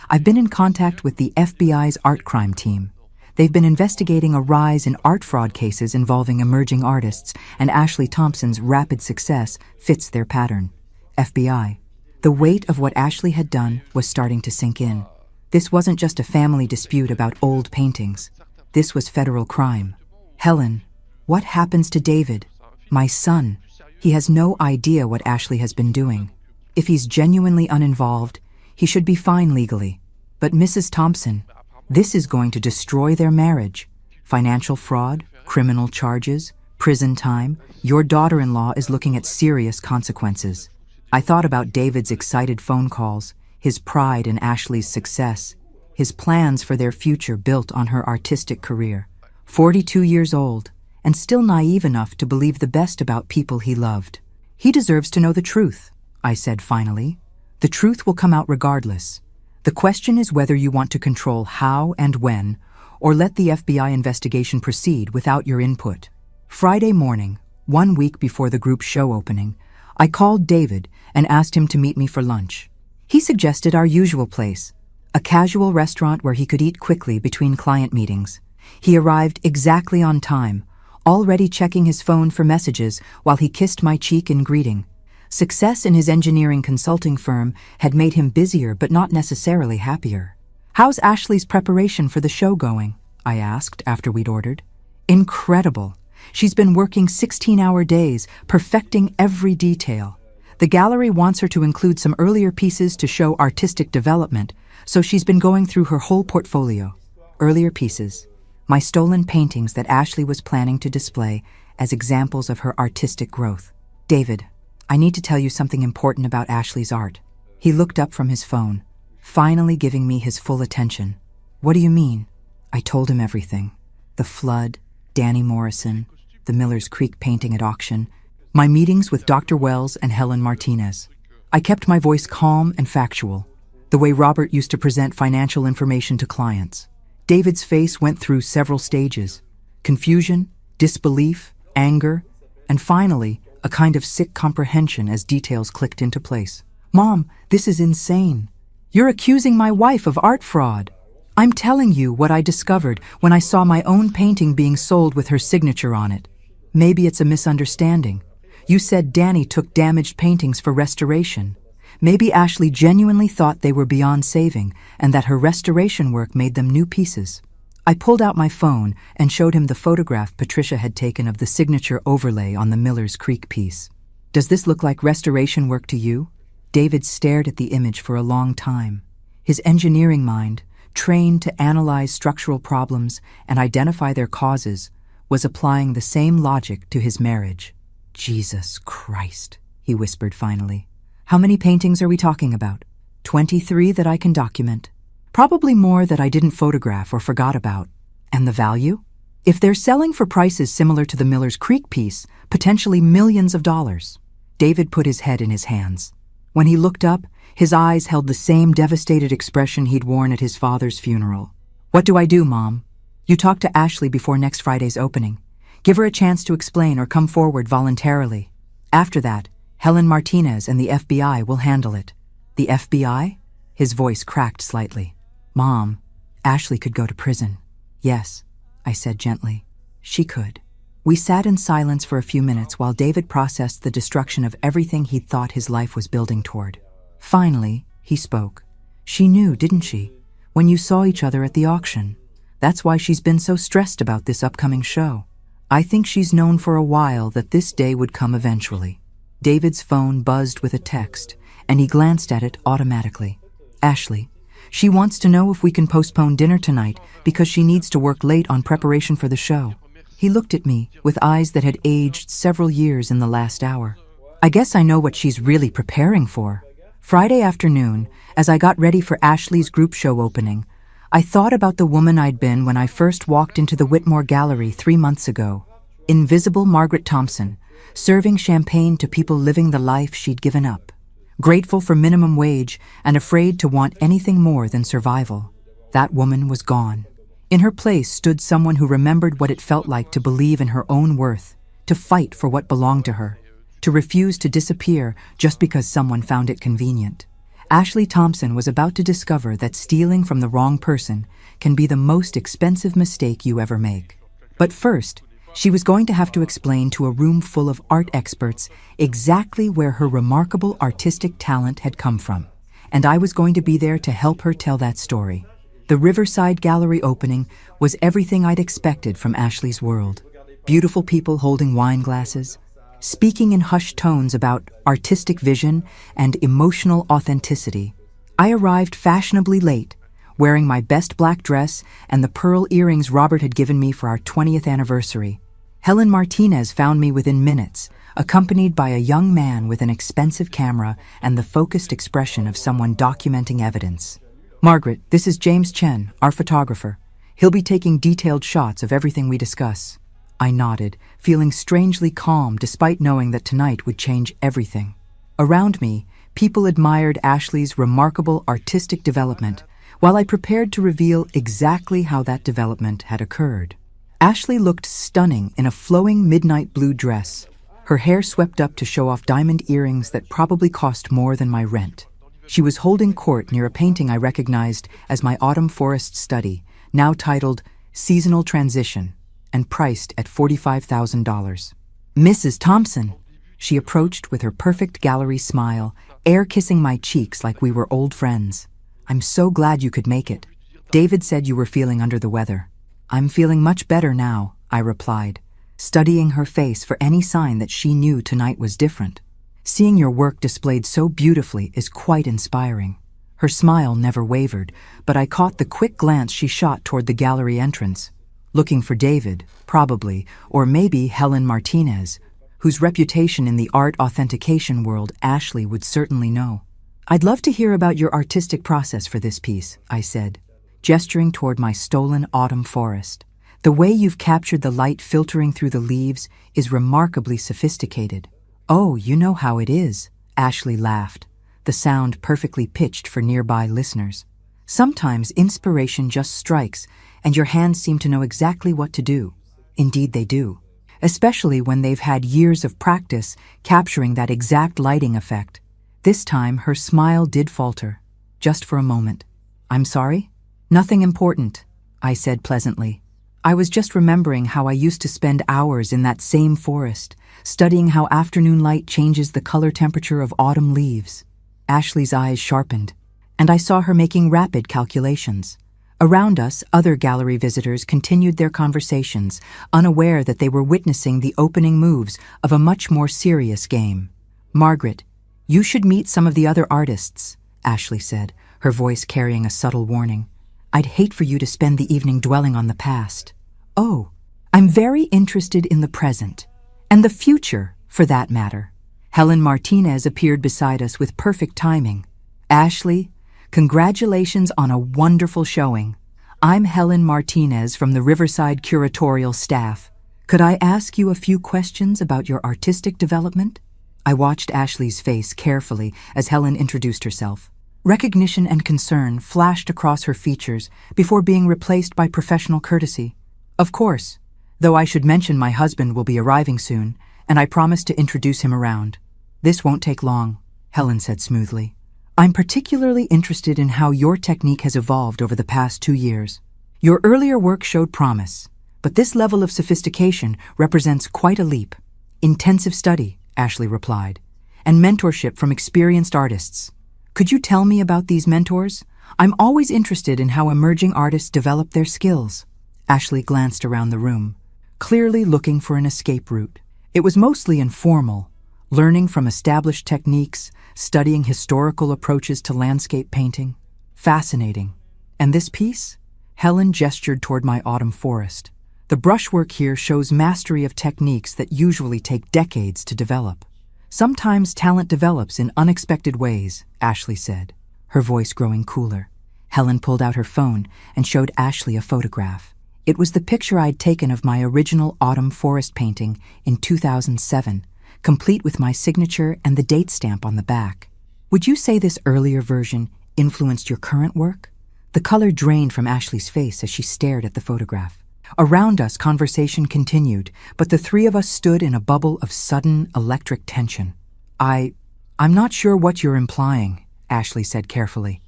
I've been in contact with the FBI's art crime team. They've been investigating a rise in art fraud cases involving emerging artists, and Ashley Thompson's rapid success fits their pattern." FBI. The weight of what Ashley had done was starting to sink in. This wasn't just a family dispute about old paintings. This was federal crime. "Helen, what happens to David? My son. He has no idea what Ashley has been doing. If he's genuinely uninvolved, he should be fine legally. But Mrs. Thompson, this is going to destroy their marriage. Financial fraud, criminal charges, prison time. Your daughter-in-law is looking at serious consequences." I thought about David's excited phone calls, his pride in Ashley's success, his plans for their future built on her artistic career. 42 years old, and still naive enough to believe the best about people he loved. "He deserves to know the truth," I said finally. "The truth will come out regardless. The question is whether you want to control how and when, or let the FBI investigation proceed without your input." Friday morning, 1 week before the group show opening, I called David and asked him to meet me for lunch. He suggested our usual place, a casual restaurant where he could eat quickly between client meetings. He arrived exactly on time, already checking his phone for messages while he kissed my cheek in greeting. Success in his engineering consulting firm had made him busier but not necessarily happier. "How's Ashley's preparation for the show going?" I asked after we'd ordered. "Incredible. She's been working 16-hour days, perfecting every detail. The gallery wants her to include some earlier pieces to show artistic development, so she's been going through her whole portfolio. Earlier pieces, my stolen paintings that Ashley was planning to display as examples of her artistic growth. David, I need to tell you something important about Ashley's art." He looked up from his phone, finally giving me his full attention. What do you mean? I told him everything. The flood, Danny Morrison, the Miller's Creek painting at auction, my meetings with Dr. Wells and Helen Martinez. I kept my voice calm and factual, the way Robert used to present financial information to clients. David's face went through several stages: confusion, disbelief, anger, and finally, a kind of sick comprehension as details clicked into place. Mom, this is insane. You're accusing my wife of art fraud. I'm telling you what I discovered when I saw my own painting being sold with her signature on it. Maybe it's a misunderstanding. You said Danny took damaged paintings for restoration. Maybe Ashley genuinely thought they were beyond saving and that her restoration work made them new pieces. I pulled out my phone and showed him the photograph Patricia had taken of the signature overlay on the Miller's Creek piece. Does this look like restoration work to you? David stared at the image for a long time. His engineering mind, trained to analyze structural problems and identify their causes, was applying the same logic to his marriage. Jesus Christ, he whispered finally. How many paintings are we talking about? 23 that I can document. Probably more that I didn't photograph or forgot about. And the value? If they're selling for prices similar to the Miller's Creek piece, potentially millions of dollars. David put his head in his hands. When he looked up, his eyes held the same devastated expression he'd worn at his father's funeral. What do I do, Mom? You talk to Ashley before next Friday's opening. Give her a chance to explain or come forward voluntarily. After that, Helen Martinez and the FBI will handle it. The FBI? His voice cracked slightly. Mom, Ashley could go to prison. Yes, I said gently. She could. We sat in silence for a few minutes while David processed the destruction of everything he'd thought his life was building toward. Finally, he spoke. She knew, didn't she? When you saw each other at the auction. That's why she's been so stressed about this upcoming show. I think she's known for a while that this day would come eventually. David's phone buzzed with a text, and he glanced at it automatically. Ashley, she wants to know if we can postpone dinner tonight because she needs to work late on preparation for the show. He looked at me with eyes that had aged several years in the last hour. I guess I know what she's really preparing for. Friday afternoon, as I got ready for Ashley's group show opening, I thought about the woman I'd been when I first walked into the Whitmore Gallery 3 months ago. Invisible Margaret Thompson, serving champagne to people living the life she'd given up. Grateful for minimum wage and afraid to want anything more than survival. That woman was gone. In her place stood someone who remembered what it felt like to believe in her own worth, to fight for what belonged to her, to refuse to disappear just because someone found it convenient. Ashley Thompson was about to discover that stealing from the wrong person can be the most expensive mistake you ever make. But first, she was going to have to explain to a room full of art experts exactly where her remarkable artistic talent had come from. And I was going to be there to help her tell that story. The Riverside Gallery opening was everything I'd expected from Ashley's world. Beautiful people holding wine glasses, speaking in hushed tones about artistic vision and emotional authenticity. I arrived fashionably late, wearing my best black dress and the pearl earrings Robert had given me for our 20th anniversary. Helen Martinez found me within minutes, accompanied by a young man with an expensive camera and the focused expression of someone documenting evidence. Margaret, this is James Chen, our photographer. He'll be taking detailed shots of everything we discuss. I nodded, feeling strangely calm despite knowing that tonight would change everything. Around me, people admired Ashley's remarkable artistic development, while I prepared to reveal exactly how that development had occurred. Ashley looked stunning in a flowing midnight blue dress, her hair swept up to show off diamond earrings that probably cost more than my rent. She was holding court near a painting I recognized as my autumn forest study, now titled Seasonal Transition, and priced at $45,000. Mrs. Thompson! She approached with her perfect gallery smile, air-kissing my cheeks like we were old friends. I'm so glad you could make it. David said you were feeling under the weather. I'm feeling much better now, I replied, studying her face for any sign that she knew tonight was different. Seeing your work displayed so beautifully is quite inspiring. Her smile never wavered, but I caught the quick glance she shot toward the gallery entrance. Looking for David, probably, or maybe Helen Martinez, whose reputation in the art authentication world Ashley would certainly know. I'd love to hear about your artistic process for this piece, I said. gesturing toward my stolen autumn forest. "The way you've captured the light filtering through the leaves is remarkably sophisticated." "Oh, you know how it is," Ashley laughed, the sound perfectly pitched for nearby listeners. "Sometimes inspiration just strikes, and your hands seem to know exactly what to do." Indeed they do, especially when they've had years of practice capturing that exact lighting effect. This time her smile did falter, just for a moment. "I'm sorry?" "Nothing important," I said pleasantly. "I was just remembering how I used to spend hours in that same forest, studying how afternoon light changes the color temperature of autumn leaves." Ashley's eyes sharpened, and I saw her making rapid calculations. Around us, other gallery visitors continued their conversations, unaware that they were witnessing the opening moves of a much more serious game. "Margaret, you should meet some of the other artists," Ashley said, her voice carrying a subtle warning. "I'd hate for you to spend the evening dwelling on the past." "Oh, I'm very interested in the present, and the future, for that matter." Helen Martinez appeared beside us with perfect timing. "Ashley, congratulations on a wonderful showing. I'm Helen Martinez from the Riverside Curatorial staff. Could I ask you a few questions about your artistic development?" I watched Ashley's face carefully as Helen introduced herself. Recognition and concern flashed across her features before being replaced by professional courtesy. "Of course, though I should mention my husband will be arriving soon, and I promise to introduce him around." "This won't take long," Helen said smoothly. "I'm particularly interested in how your technique has evolved over the past 2 years. Your earlier work showed promise, but this level of sophistication represents quite a leap." "Intensive study," Ashley replied, "and mentorship from experienced artists." "Could you tell me about these mentors? I'm always interested in how emerging artists develop their skills." Ashley glanced around the room, clearly looking for an escape route. It was mostly informal, learning from established techniques, studying historical approaches to landscape painting. Fascinating. "And this piece?" Helen gestured toward my autumn forest. "The brushwork here shows mastery of techniques that usually take decades to develop." "Sometimes talent develops in unexpected ways," Ashley said, her voice growing cooler. Helen pulled out her phone and showed Ashley a photograph. It was the picture I'd taken of my original autumn forest painting in 2007, complete with my signature and the date stamp on the back. "Would you say this earlier version influenced your current work?" The color drained from Ashley's face as she stared at the photograph. Around us, conversation continued, but the three of us stood in a bubble of sudden electric tension. I'm not sure what you're implying," Ashley said carefully.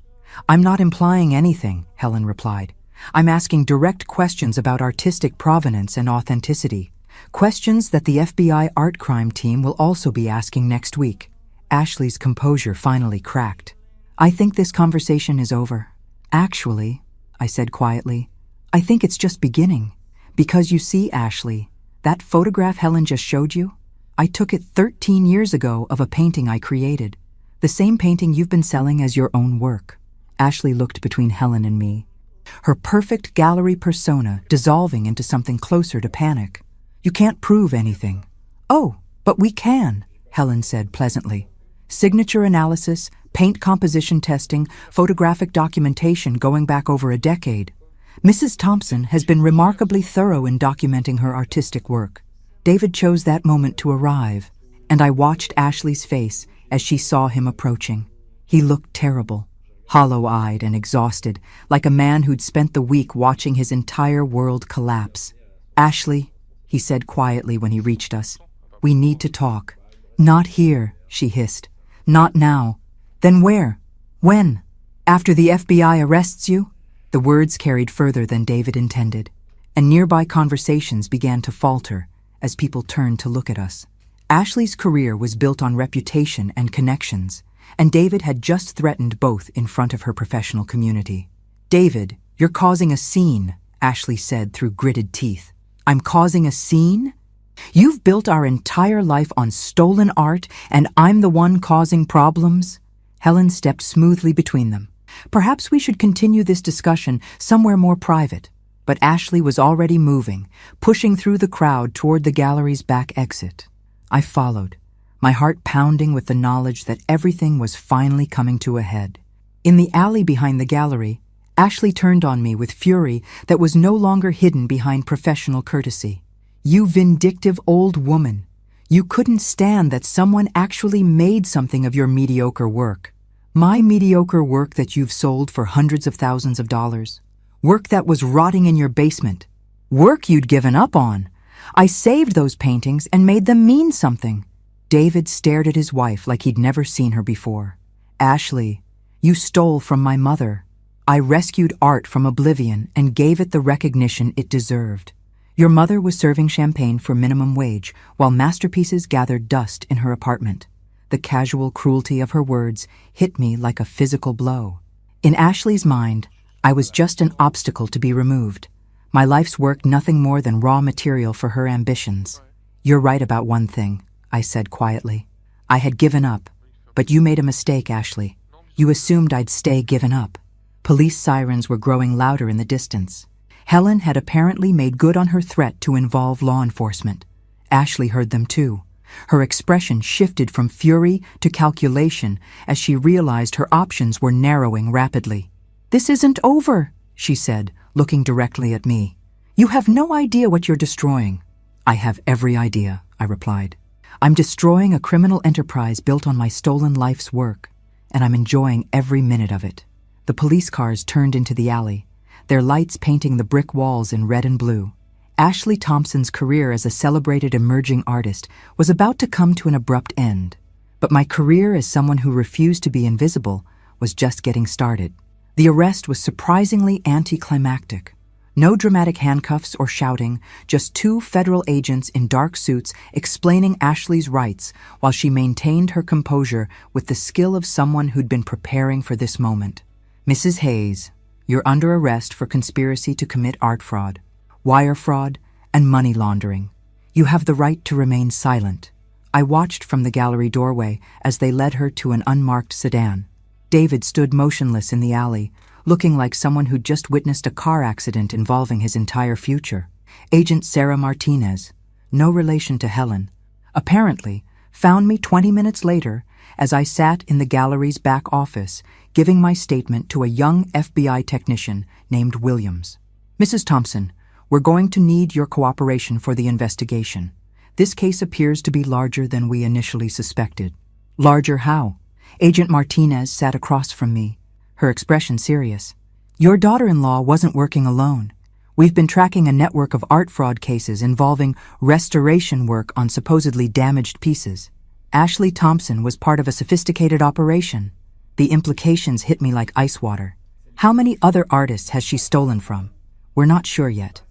"I'm not implying anything," Helen replied. "I'm asking direct questions about artistic provenance and authenticity. Questions that the FBI art crime team will also be asking next week." Ashley's composure finally cracked. "I think this conversation is over." "Actually," I said quietly, "I think it's just beginning. Because you see, Ashley, that photograph Helen just showed you? I took it 13 years ago of a painting I created. The same painting you've been selling as your own work." Ashley looked between Helen and me, her perfect gallery persona dissolving into something closer to panic. "You can't prove anything." "Oh, but we can," Helen said pleasantly. "Signature analysis, paint composition testing, photographic documentation going back over a decade. Mrs. Thompson has been remarkably thorough in documenting her artistic work. David chose that moment to arrive, and I watched Ashley's face as she saw him approaching. He looked terrible, hollow-eyed and exhausted, like a man who'd spent the week watching his entire world collapse. "Ashley," he said quietly when he reached us, "we need to talk." "Not here," she hissed. "Not now." "Then where? When? After the FBI arrests you?" The words carried further than David intended, and nearby conversations began to falter as people turned to look at us. Ashley's career was built on reputation and connections, and David had just threatened both in front of her professional community. "David, you're causing a scene," Ashley said through gritted teeth. "I'm causing a scene? You've built our entire life on stolen art, and I'm the one causing problems?" Helen stepped smoothly between them. "Perhaps we should continue this discussion somewhere more private." But Ashley was already moving, pushing through the crowd toward the gallery's back exit. I followed, my heart pounding with the knowledge that everything was finally coming to a head. In the alley behind the gallery, Ashley turned on me with fury that was no longer hidden behind professional courtesy. "You vindictive old woman. You couldn't stand that someone actually made something of your mediocre work. My mediocre work that you've sold for hundreds of thousands of dollars. Work that was rotting in your basement. Work you'd given up on. I saved those paintings and made them mean something." David stared at his wife like he'd never seen her before. "Ashley, you stole from my mother. I rescued art from oblivion and gave it the recognition it deserved. Your mother was serving champagne for minimum wage while masterpieces gathered dust in her apartment. The casual cruelty of her words hit me like a physical blow. In Ashley's mind, I was just an obstacle to be removed. My life's work nothing more than raw material for her ambitions. "You're right about one thing," I said quietly. "I had given up, but you made a mistake, Ashley. You assumed I'd stay given up." Police sirens were growing louder in the distance. Helen had apparently made good on her threat to involve law enforcement. Ashley heard them too. Her expression shifted from fury to calculation as she realized her options were narrowing rapidly. "This isn't over," she said, looking directly at me. "You have no idea what you're destroying." "I have every idea," I replied. "I'm destroying a criminal enterprise built on my stolen life's work, and I'm enjoying every minute of it." The police cars turned into the alley, their lights painting the brick walls in red and blue. Ashley Thompson's career as a celebrated emerging artist was about to come to an abrupt end, but my career as someone who refused to be invisible was just getting started. The arrest was surprisingly anticlimactic. No dramatic handcuffs or shouting, just two federal agents in dark suits explaining Ashley's rights while she maintained her composure with the skill of someone who'd been preparing for this moment. "Mrs. Hayes, you're under arrest for conspiracy to commit art fraud, wire fraud, and money laundering. You have the right to remain silent." I watched from the gallery doorway as they led her to an unmarked sedan. David stood motionless in the alley, looking like someone who'd just witnessed a car accident involving his entire future. Agent Sarah Martinez, no relation to Helen, apparently found me 20 minutes later as I sat in the gallery's back office giving my statement to a young FBI technician named Williams. "Mrs. Thompson, we're going to need your cooperation for the investigation. This case appears to be larger than we initially suspected." "Larger how?" Agent Martinez sat across from me, her expression serious. "Your daughter-in-law wasn't working alone. We've been tracking a network of art fraud cases involving restoration work on supposedly damaged pieces. Ashley Thompson was part of a sophisticated operation. The implications hit me like ice water. How many other artists has she stolen from? We're not sure yet.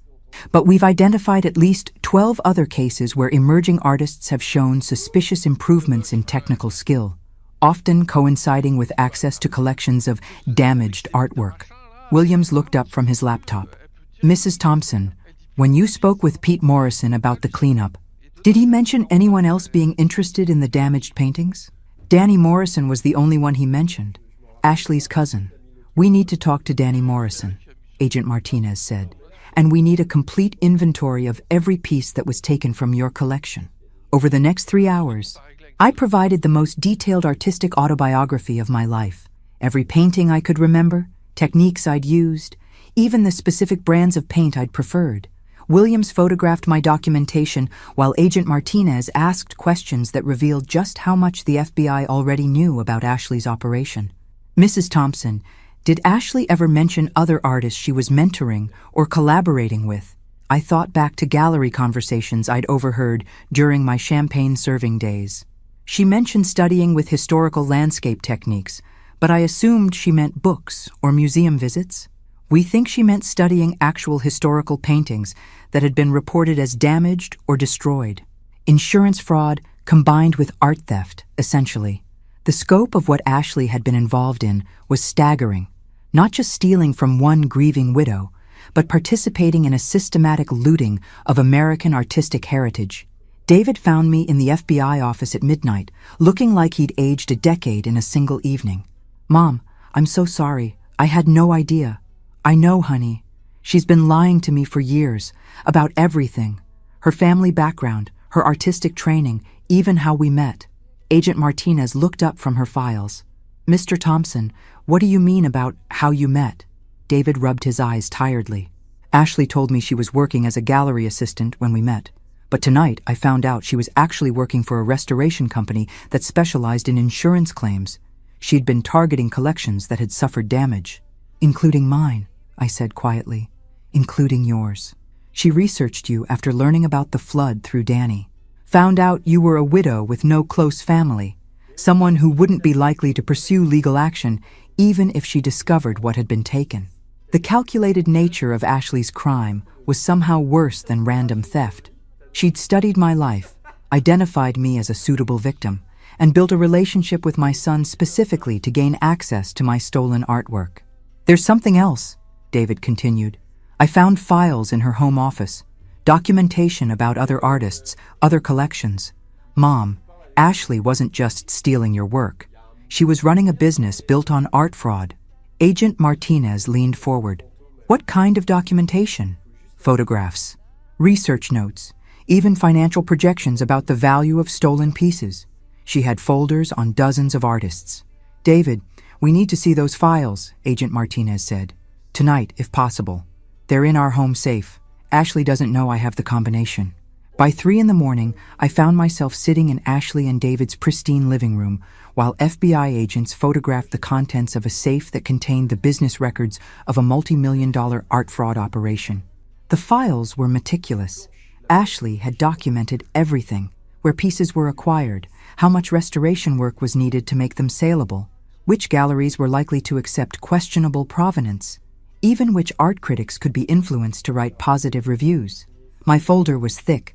But we've identified at least 12 other cases where emerging artists have shown suspicious improvements in technical skill, often coinciding with access to collections of damaged artwork." Williams looked up from his laptop. "Mrs. Thompson, when you spoke with Pete Morrison about the cleanup, did he mention anyone else being interested in the damaged paintings?" "Danny Morrison was the only one he mentioned, Ashley's cousin. We need to talk to Danny Morrison," Agent Martinez said, "and we need a complete inventory of every piece that was taken from your collection." Over the next 3 hours, I provided the most detailed artistic autobiography of my life. Every painting I could remember, techniques I'd used, even the specific brands of paint I'd preferred. Williams photographed my documentation while Agent Martinez asked questions that revealed just how much the FBI already knew about Ashley's operation. "Mrs. Thompson, did Ashley ever mention other artists she was mentoring or collaborating with?" I thought back to gallery conversations I'd overheard during my champagne serving days. "She mentioned studying with historical landscape techniques, but I assumed she meant books or museum visits." "We think she meant studying actual historical paintings that had been reported as damaged or destroyed. Insurance fraud combined with art theft, essentially." The scope of what Ashley had been involved in was staggering, not just stealing from one grieving widow, but participating in a systematic looting of American artistic heritage. David found me in the FBI office at midnight, looking like he'd aged a decade in a single evening. "Mom, I'm so sorry. I had no idea." "I know, honey. She's been lying to me for years, about everything. Her family background, her artistic training, even how we met." Agent Martinez looked up from her files. "Mr. Thompson, what do you mean about how you met?" David rubbed his eyes tiredly. Ashley told me she was working as a gallery assistant when we met, but tonight I found out she was actually working for a restoration company that specialized in insurance claims. She'd been targeting collections that had suffered damage. Including mine, I said quietly. Including yours. She researched you after learning about the flood through Danny. Found out you were a widow with no close family, someone who wouldn't be likely to pursue legal action even if she discovered what had been taken. The calculated nature of Ashley's crime was somehow worse than random theft. She'd studied my life, identified me as a suitable victim, and built a relationship with my son specifically to gain access to my stolen artwork. There's something else, David continued. I found files in her home office, documentation about other artists, other collections. Mom, Ashley wasn't just stealing your work. She was running a business built on art fraud. Agent Martinez leaned forward. What kind of documentation? Photographs, research notes, even financial projections about the value of stolen pieces. She had folders on dozens of artists. David, we need to see those files, Agent Martinez said. Tonight, if possible. They're in our home safe. Ashley doesn't know I have the combination. By 3 a.m, I found myself sitting in Ashley and David's pristine living room while FBI agents photographed the contents of a safe that contained the business records of a multi-million-dollar art fraud operation. The files were meticulous. Ashley had documented everything: where pieces were acquired, how much restoration work was needed to make them saleable, which galleries were likely to accept questionable provenance, even which art critics could be influenced to write positive reviews. My folder was thick,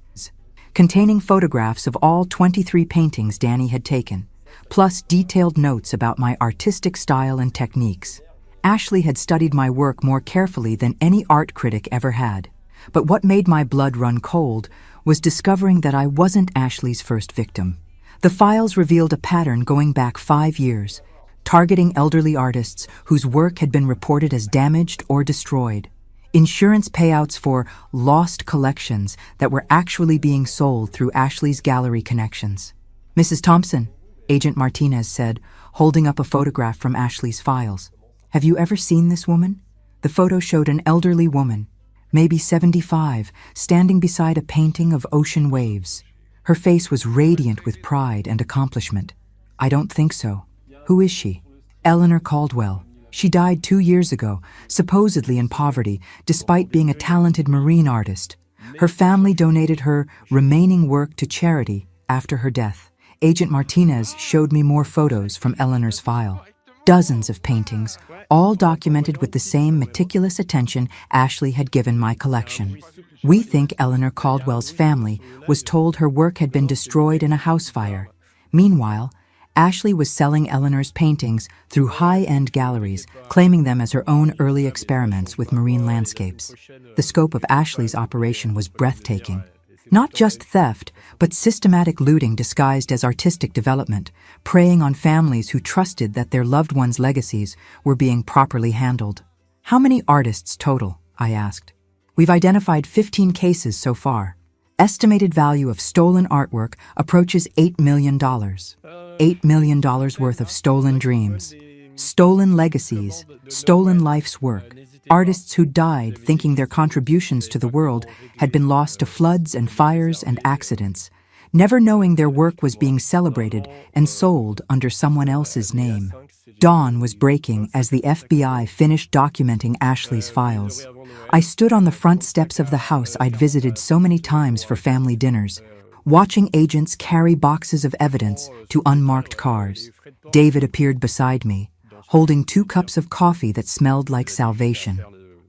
containing photographs of all 23 paintings Danny had taken, plus detailed notes about my artistic style and techniques. Ashley had studied my work more carefully than any art critic ever had. But what made my blood run cold was discovering that I wasn't Ashley's first victim. The files revealed a pattern going back 5 years, targeting elderly artists whose work had been reported as damaged or destroyed. Insurance payouts for lost collections that were actually being sold through Ashley's gallery connections. Mrs. Thompson, Agent Martinez said, holding up a photograph from Ashley's files. Have you ever seen this woman? The photo showed an elderly woman, maybe 75, standing beside a painting of ocean waves. Her face was radiant with pride and accomplishment. I don't think so. Who is she? Eleanor Caldwell. She died 2 years ago, supposedly in poverty, despite being a talented marine artist. Her family donated her remaining work to charity after her death. Agent Martinez showed me more photos from Eleanor's file. Dozens of paintings, all documented with the same meticulous attention Ashley had given my collection. We think Eleanor Caldwell's family was told her work had been destroyed in a house fire. Meanwhile, Ashley was selling Eleanor's paintings through high-end galleries, claiming them as her own early experiments with marine landscapes. The scope of Ashley's operation was breathtaking. Not just theft, but systematic looting disguised as artistic development, preying on families who trusted that their loved ones' legacies were being properly handled. How many artists total? I asked. We've identified 15 cases so far. Estimated value of stolen artwork approaches $8 million. $8 million worth of stolen dreams, stolen legacies, stolen life's work. Artists who died thinking their contributions to the world had been lost to floods and fires and accidents, never knowing their work was being celebrated and sold under someone else's name. Dawn was breaking as the FBI finished documenting Ashley's files. I stood on the front steps of the house I'd visited so many times for family dinners, watching agents carry boxes of evidence to unmarked cars. David appeared beside me, holding 2 cups of coffee that smelled like salvation.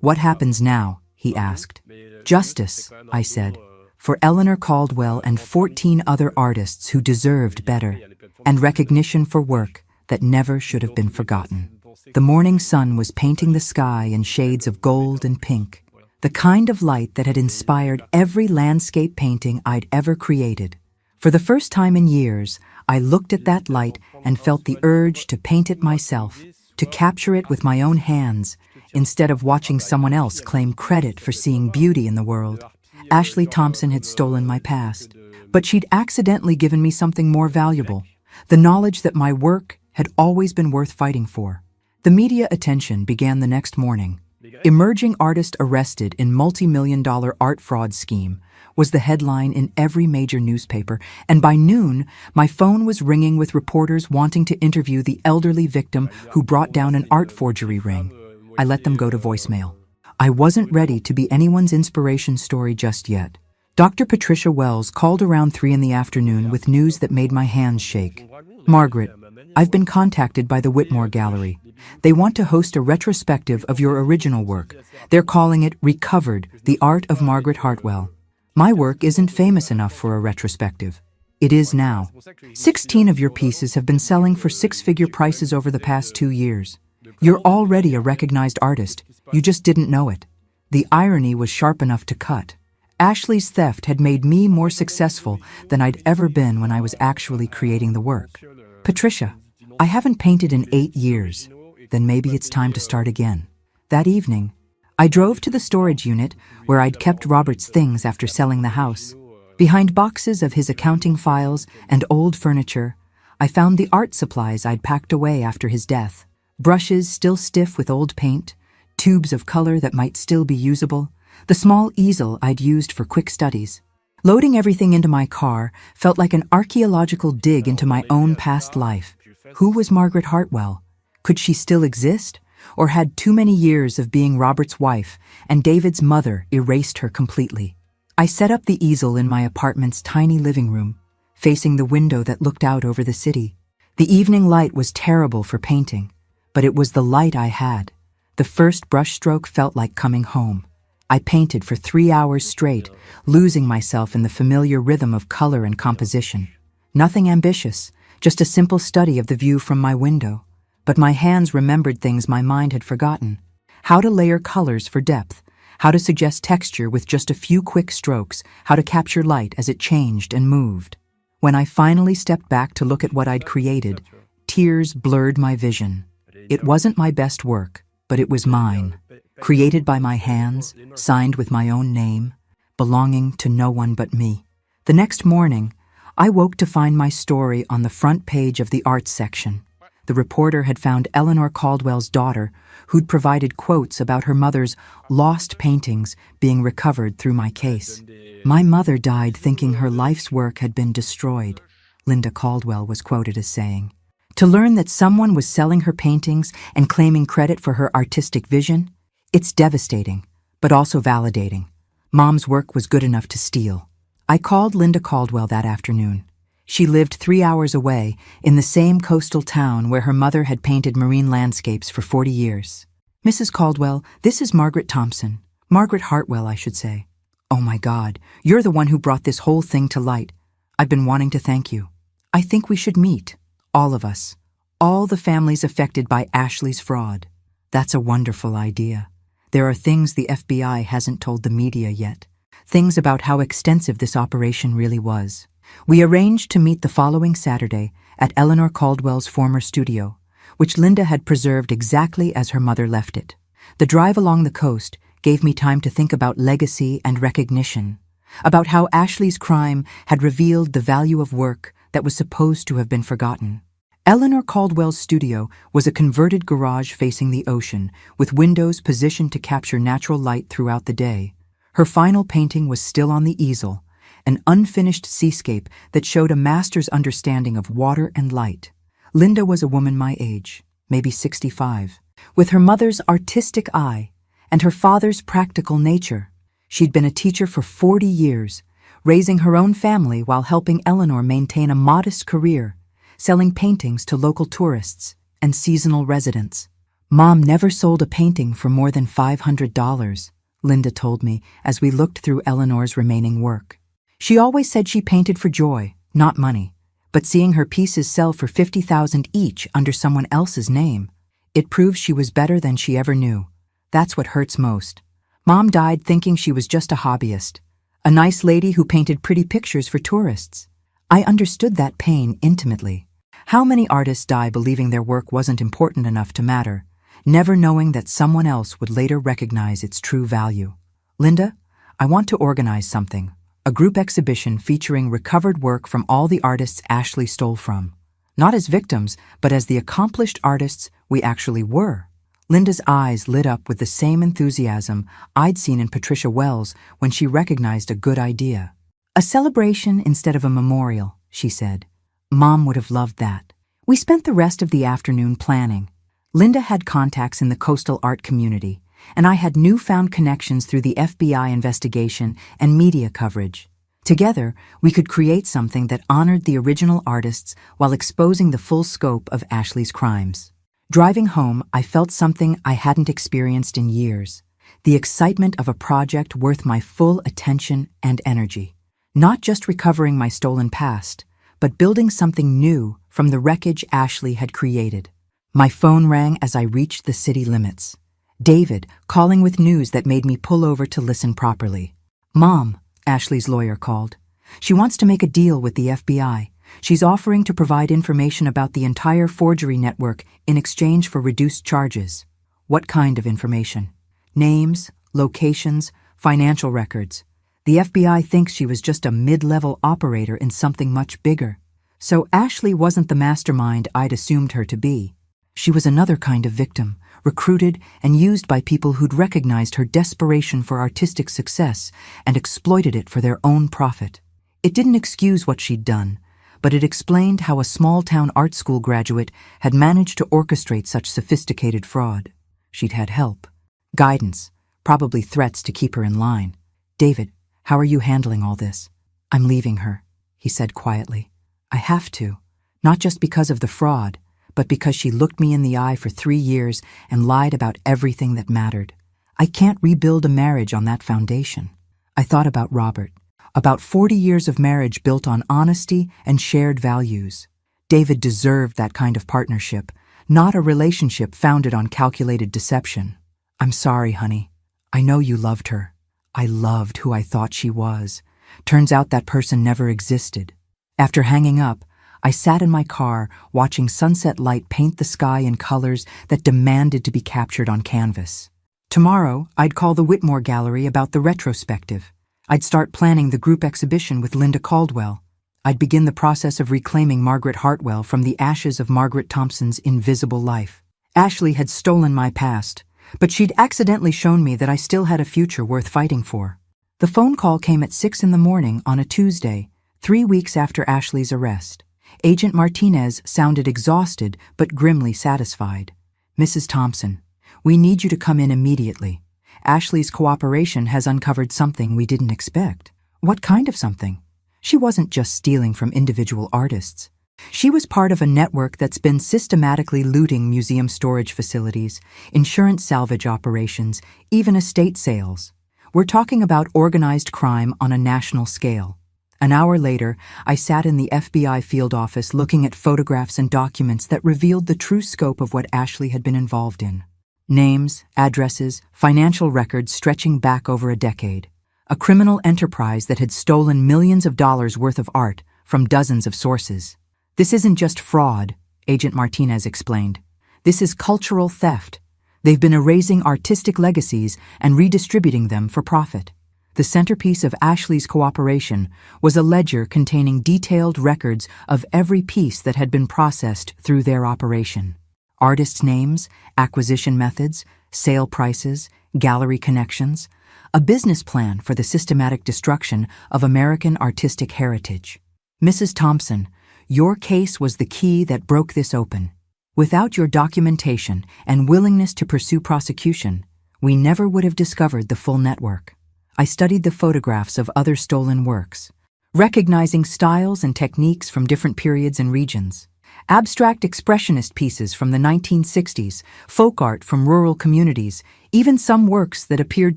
What happens now? He asked. Justice, I said, for Eleanor Caldwell and 14 other artists who deserved better, and recognition for work that never should have been forgotten. The morning sun was painting the sky in shades of gold and pink, the kind of light that had inspired every landscape painting I'd ever created. For the first time in years, I looked at that light and felt the urge to paint it myself, to capture it with my own hands, instead of watching someone else claim credit for seeing beauty in the world. Ashley Thompson had stolen my past, but she'd accidentally given me something more valuable, the knowledge that my work had always been worth fighting for. The media attention began the next morning. Emerging artist arrested in multi-million-dollar art fraud scheme was the headline in every major newspaper, and by noon, my phone was ringing with reporters wanting to interview the elderly victim who brought down an art forgery ring. I let them go to voicemail. I wasn't ready to be anyone's inspiration story just yet. Dr. Patricia Wells called around 3 in the afternoon with news that made my hands shake. "Margaret, I've been contacted by the Whitmore Gallery. They want to host a retrospective of your original work. They're calling it Recovered, the Art of Margaret Hartwell. My work isn't famous enough for a retrospective. It is now. 16 of your pieces have been selling for six-figure prices over the past 2 years. You're already a recognized artist. You just didn't know it." The irony was sharp enough to cut. Ashley's theft had made me more successful than I'd ever been when I was actually creating the work. "Patricia, I haven't painted in 8 years. Then maybe it's time to start again." That evening, I drove to the storage unit where I'd kept Robert's things after selling the house. Behind boxes of his accounting files and old furniture, I found the art supplies I'd packed away after his death. Brushes still stiff with old paint, tubes of color that might still be usable, the small easel I'd used for quick studies. Loading everything into my car felt like an archaeological dig into my own past life. Who was Margaret Hartwell? Could she still exist? Or had too many years of being Robert's wife and David's mother erased her completely? I set up the easel in my apartment's tiny living room, facing the window that looked out over the city. The evening light was terrible for painting, but it was the light I had. The first brushstroke felt like coming home. I painted for 3 hours straight, losing myself in the familiar rhythm of color and composition. Nothing ambitious, just a simple study of the view from my window. But my hands remembered things my mind had forgotten. How to layer colors for depth, how to suggest texture with just a few quick strokes, how to capture light as it changed and moved. When I finally stepped back to look at what I'd created, tears blurred my vision. It wasn't my best work, but it was mine. Created by my hands, signed with my own name, belonging to no one but me. The next morning, I woke to find my story on the front page of the arts section. The reporter had found Eleanor Caldwell's daughter, who'd provided quotes about her mother's lost paintings being recovered through my case. "My mother died thinking her life's work had been destroyed," Linda Caldwell was quoted as saying. To learn that someone was selling her paintings and claiming credit for her artistic vision, it's devastating, but also validating. Mom's work was good enough to steal. I called Linda Caldwell that afternoon. She lived 3 hours away in the same coastal town where her mother had painted marine landscapes for 40 years. "Mrs. Caldwell, this is Margaret Thompson. Margaret Hartwell, I should say." "Oh my God, you're the one who brought this whole thing to light. I've been wanting to thank you. I think we should meet. All of us. All the families affected by Ashley's fraud." "That's a wonderful idea. There are things the FBI hasn't told the media yet. Things about how extensive this operation really was." We arranged to meet the following Saturday at Eleanor Caldwell's former studio, which Linda had preserved exactly as her mother left it. The drive along the coast gave me time to think about legacy and recognition, about how Ashley's crime had revealed the value of work that was supposed to have been forgotten. Eleanor Caldwell's studio was a converted garage facing the ocean, with windows positioned to capture natural light throughout the day. Her final painting was still on the easel, an unfinished seascape that showed a master's understanding of water and light. Linda was a woman my age, maybe 65, with her mother's artistic eye and her father's practical nature. She'd been a teacher for 40 years, raising her own family while helping Eleanor maintain a modest career, selling paintings to local tourists and seasonal residents. "Mom never sold a painting for more than $500, Linda told me as we looked through Eleanor's remaining work. She always said she painted for joy, not money, but seeing her pieces sell for $50,000 each under someone else's name, it proves she was better than she ever knew. That's what hurts most. Mom died thinking she was just a hobbyist, a nice lady who painted pretty pictures for tourists. I understood that pain intimately. How many artists die believing their work wasn't important enough to matter, never knowing that someone else would later recognize its true value? Linda, I want to organize something. A group exhibition featuring recovered work from all the artists Ashley stole from. Not as victims, but as the accomplished artists we actually were. Linda's eyes lit up with the same enthusiasm I'd seen in Patricia Wells when she recognized a good idea. "A celebration instead of a memorial," she said. "Mom would have loved that." We spent the rest of the afternoon planning. Linda had contacts in the coastal art community, and I had newfound connections through the FBI investigation and media coverage. Together, we could create something that honored the original artists while exposing the full scope of Ashley's crimes. Driving home, I felt something I hadn't experienced in years: the excitement of a project worth my full attention and energy. Not just recovering my stolen past, but building something new from the wreckage Ashley had created. My phone rang as I reached the city limits. David, calling with news that made me pull over to listen properly. "Mom," Ashley's lawyer called. "She wants to make a deal with the FBI. She's offering to provide information about the entire forgery network in exchange for reduced charges." "What kind of information?" "Names, locations, financial records. The FBI thinks she was just a mid-level operator in something much bigger. So Ashley wasn't the mastermind I'd assumed her to be. She was another kind of victim, recruited and used by people who'd recognized her desperation for artistic success and exploited it for their own profit. It didn't excuse what she'd done, but it explained how a small-town art school graduate had managed to orchestrate such sophisticated fraud. She'd had help, guidance, probably threats to keep her in line. "David, how are you handling all this?" "I'm leaving her," he said quietly. "I have to, not just because of the fraud, but because she looked me in the eye for 3 years and lied about everything that mattered. I can't rebuild a marriage on that foundation." I thought about Robert, about 40 years of marriage built on honesty and shared values. David deserved that kind of partnership, not a relationship founded on calculated deception. "I'm sorry, honey. I know you loved her. I loved who I thought she was. Turns out that person never existed." After hanging up, I sat in my car watching sunset light paint the sky in colors that demanded to be captured on canvas. Tomorrow, I'd call the Whitmore Gallery about the retrospective. I'd start planning the group exhibition with Linda Caldwell. I'd begin the process of reclaiming Margaret Hartwell from the ashes of Margaret Thompson's invisible life. Ashley had stolen my past, but she'd accidentally shown me that I still had a future worth fighting for. The phone call came at 6 in the morning on a Tuesday, 3 weeks after Ashley's arrest. Agent Martinez sounded exhausted but grimly satisfied. "Mrs. Thompson, we need you to come in immediately. Ashley's cooperation has uncovered something we didn't expect." "What kind of something?" "She wasn't just stealing from individual artists. She was part of a network that's been systematically looting museum storage facilities, insurance salvage operations, even estate sales. We're talking about organized crime on a national scale." An hour later, I sat in the FBI field office looking at photographs and documents that revealed the true scope of what Ashley had been involved in. Names, addresses, financial records stretching back over a decade. A criminal enterprise that had stolen millions of dollars worth of art from dozens of sources. "This isn't just fraud," Agent Martinez explained. "This is cultural theft. They've been erasing artistic legacies and redistributing them for profit." The centerpiece of Ashley's cooperation was a ledger containing detailed records of every piece that had been processed through their operation. Artists' names, acquisition methods, sale prices, gallery connections, a business plan for the systematic destruction of American artistic heritage. "Mrs. Thompson, your case was the key that broke this open. Without your documentation and willingness to pursue prosecution, we never would have discovered the full network." I studied the photographs of other stolen works, recognizing styles and techniques from different periods and regions. Abstract expressionist pieces from the 1960s, folk art from rural communities, even some works that appeared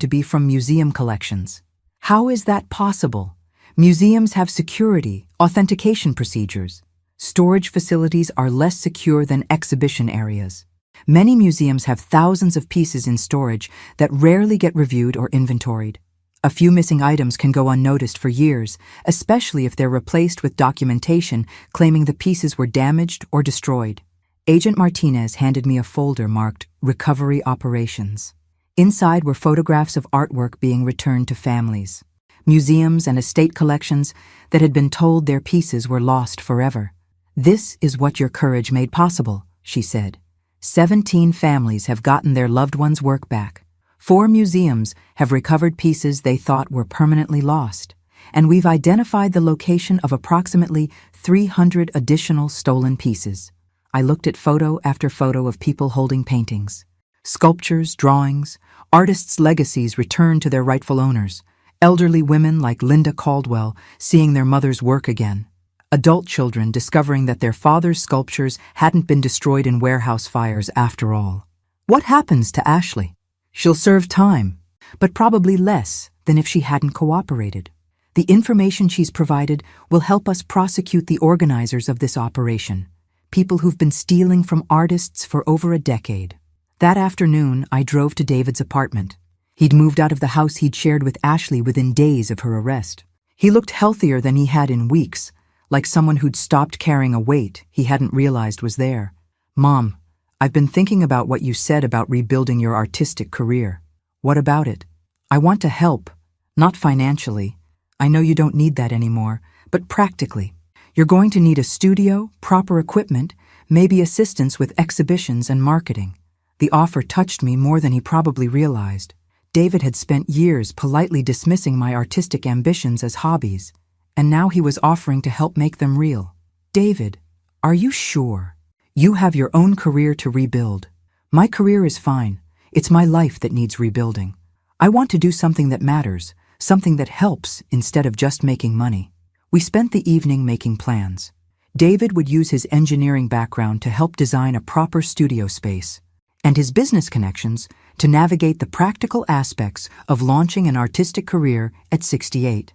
to be from museum collections. How is that possible? Museums have security, authentication procedures. Storage facilities are less secure than exhibition areas. Many museums have thousands of pieces in storage that rarely get reviewed or inventoried. A few missing items can go unnoticed for years, especially if they're replaced with documentation claiming the pieces were damaged or destroyed. Agent Martinez handed me a folder marked Recovery Operations. Inside were photographs of artwork being returned to families, museums and estate collections that had been told their pieces were lost forever. "This is what your courage made possible," she said. 17 families have gotten their loved ones' work back. 4 museums have recovered pieces they thought were permanently lost. And we've identified the location of approximately 300 additional stolen pieces. I looked at photo after photo of people holding paintings. Sculptures, drawings, artists' legacies returned to their rightful owners. Elderly women like Linda Caldwell seeing their mother's work again. Adult children discovering that their father's sculptures hadn't been destroyed in warehouse fires after all. What happens to Ashley? She'll serve time, but probably less than if she hadn't cooperated. The information she's provided will help us prosecute the organizers of this operation, people who've been stealing from artists for over a decade. That afternoon, I drove to David's apartment. He'd moved out of the house he'd shared with Ashley within days of her arrest. He looked healthier than he had in weeks, like someone who'd stopped carrying a weight he hadn't realized was there. "Mom, I've been thinking about what you said about rebuilding your artistic career. What about it? I want to help, not financially. I know you don't need that anymore, but practically. You're going to need a studio, proper equipment, maybe assistance with exhibitions and marketing." The offer touched me more than he probably realized. David had spent years politely dismissing my artistic ambitions as hobbies, and now he was offering to help make them real. "David, are you sure? You have your own career to rebuild. My career is fine. It's my life that needs rebuilding. I want to do something that matters, something that helps instead of just making money." We spent the evening making plans. David would use his engineering background to help design a proper studio space, and his business connections to navigate the practical aspects of launching an artistic career at 68.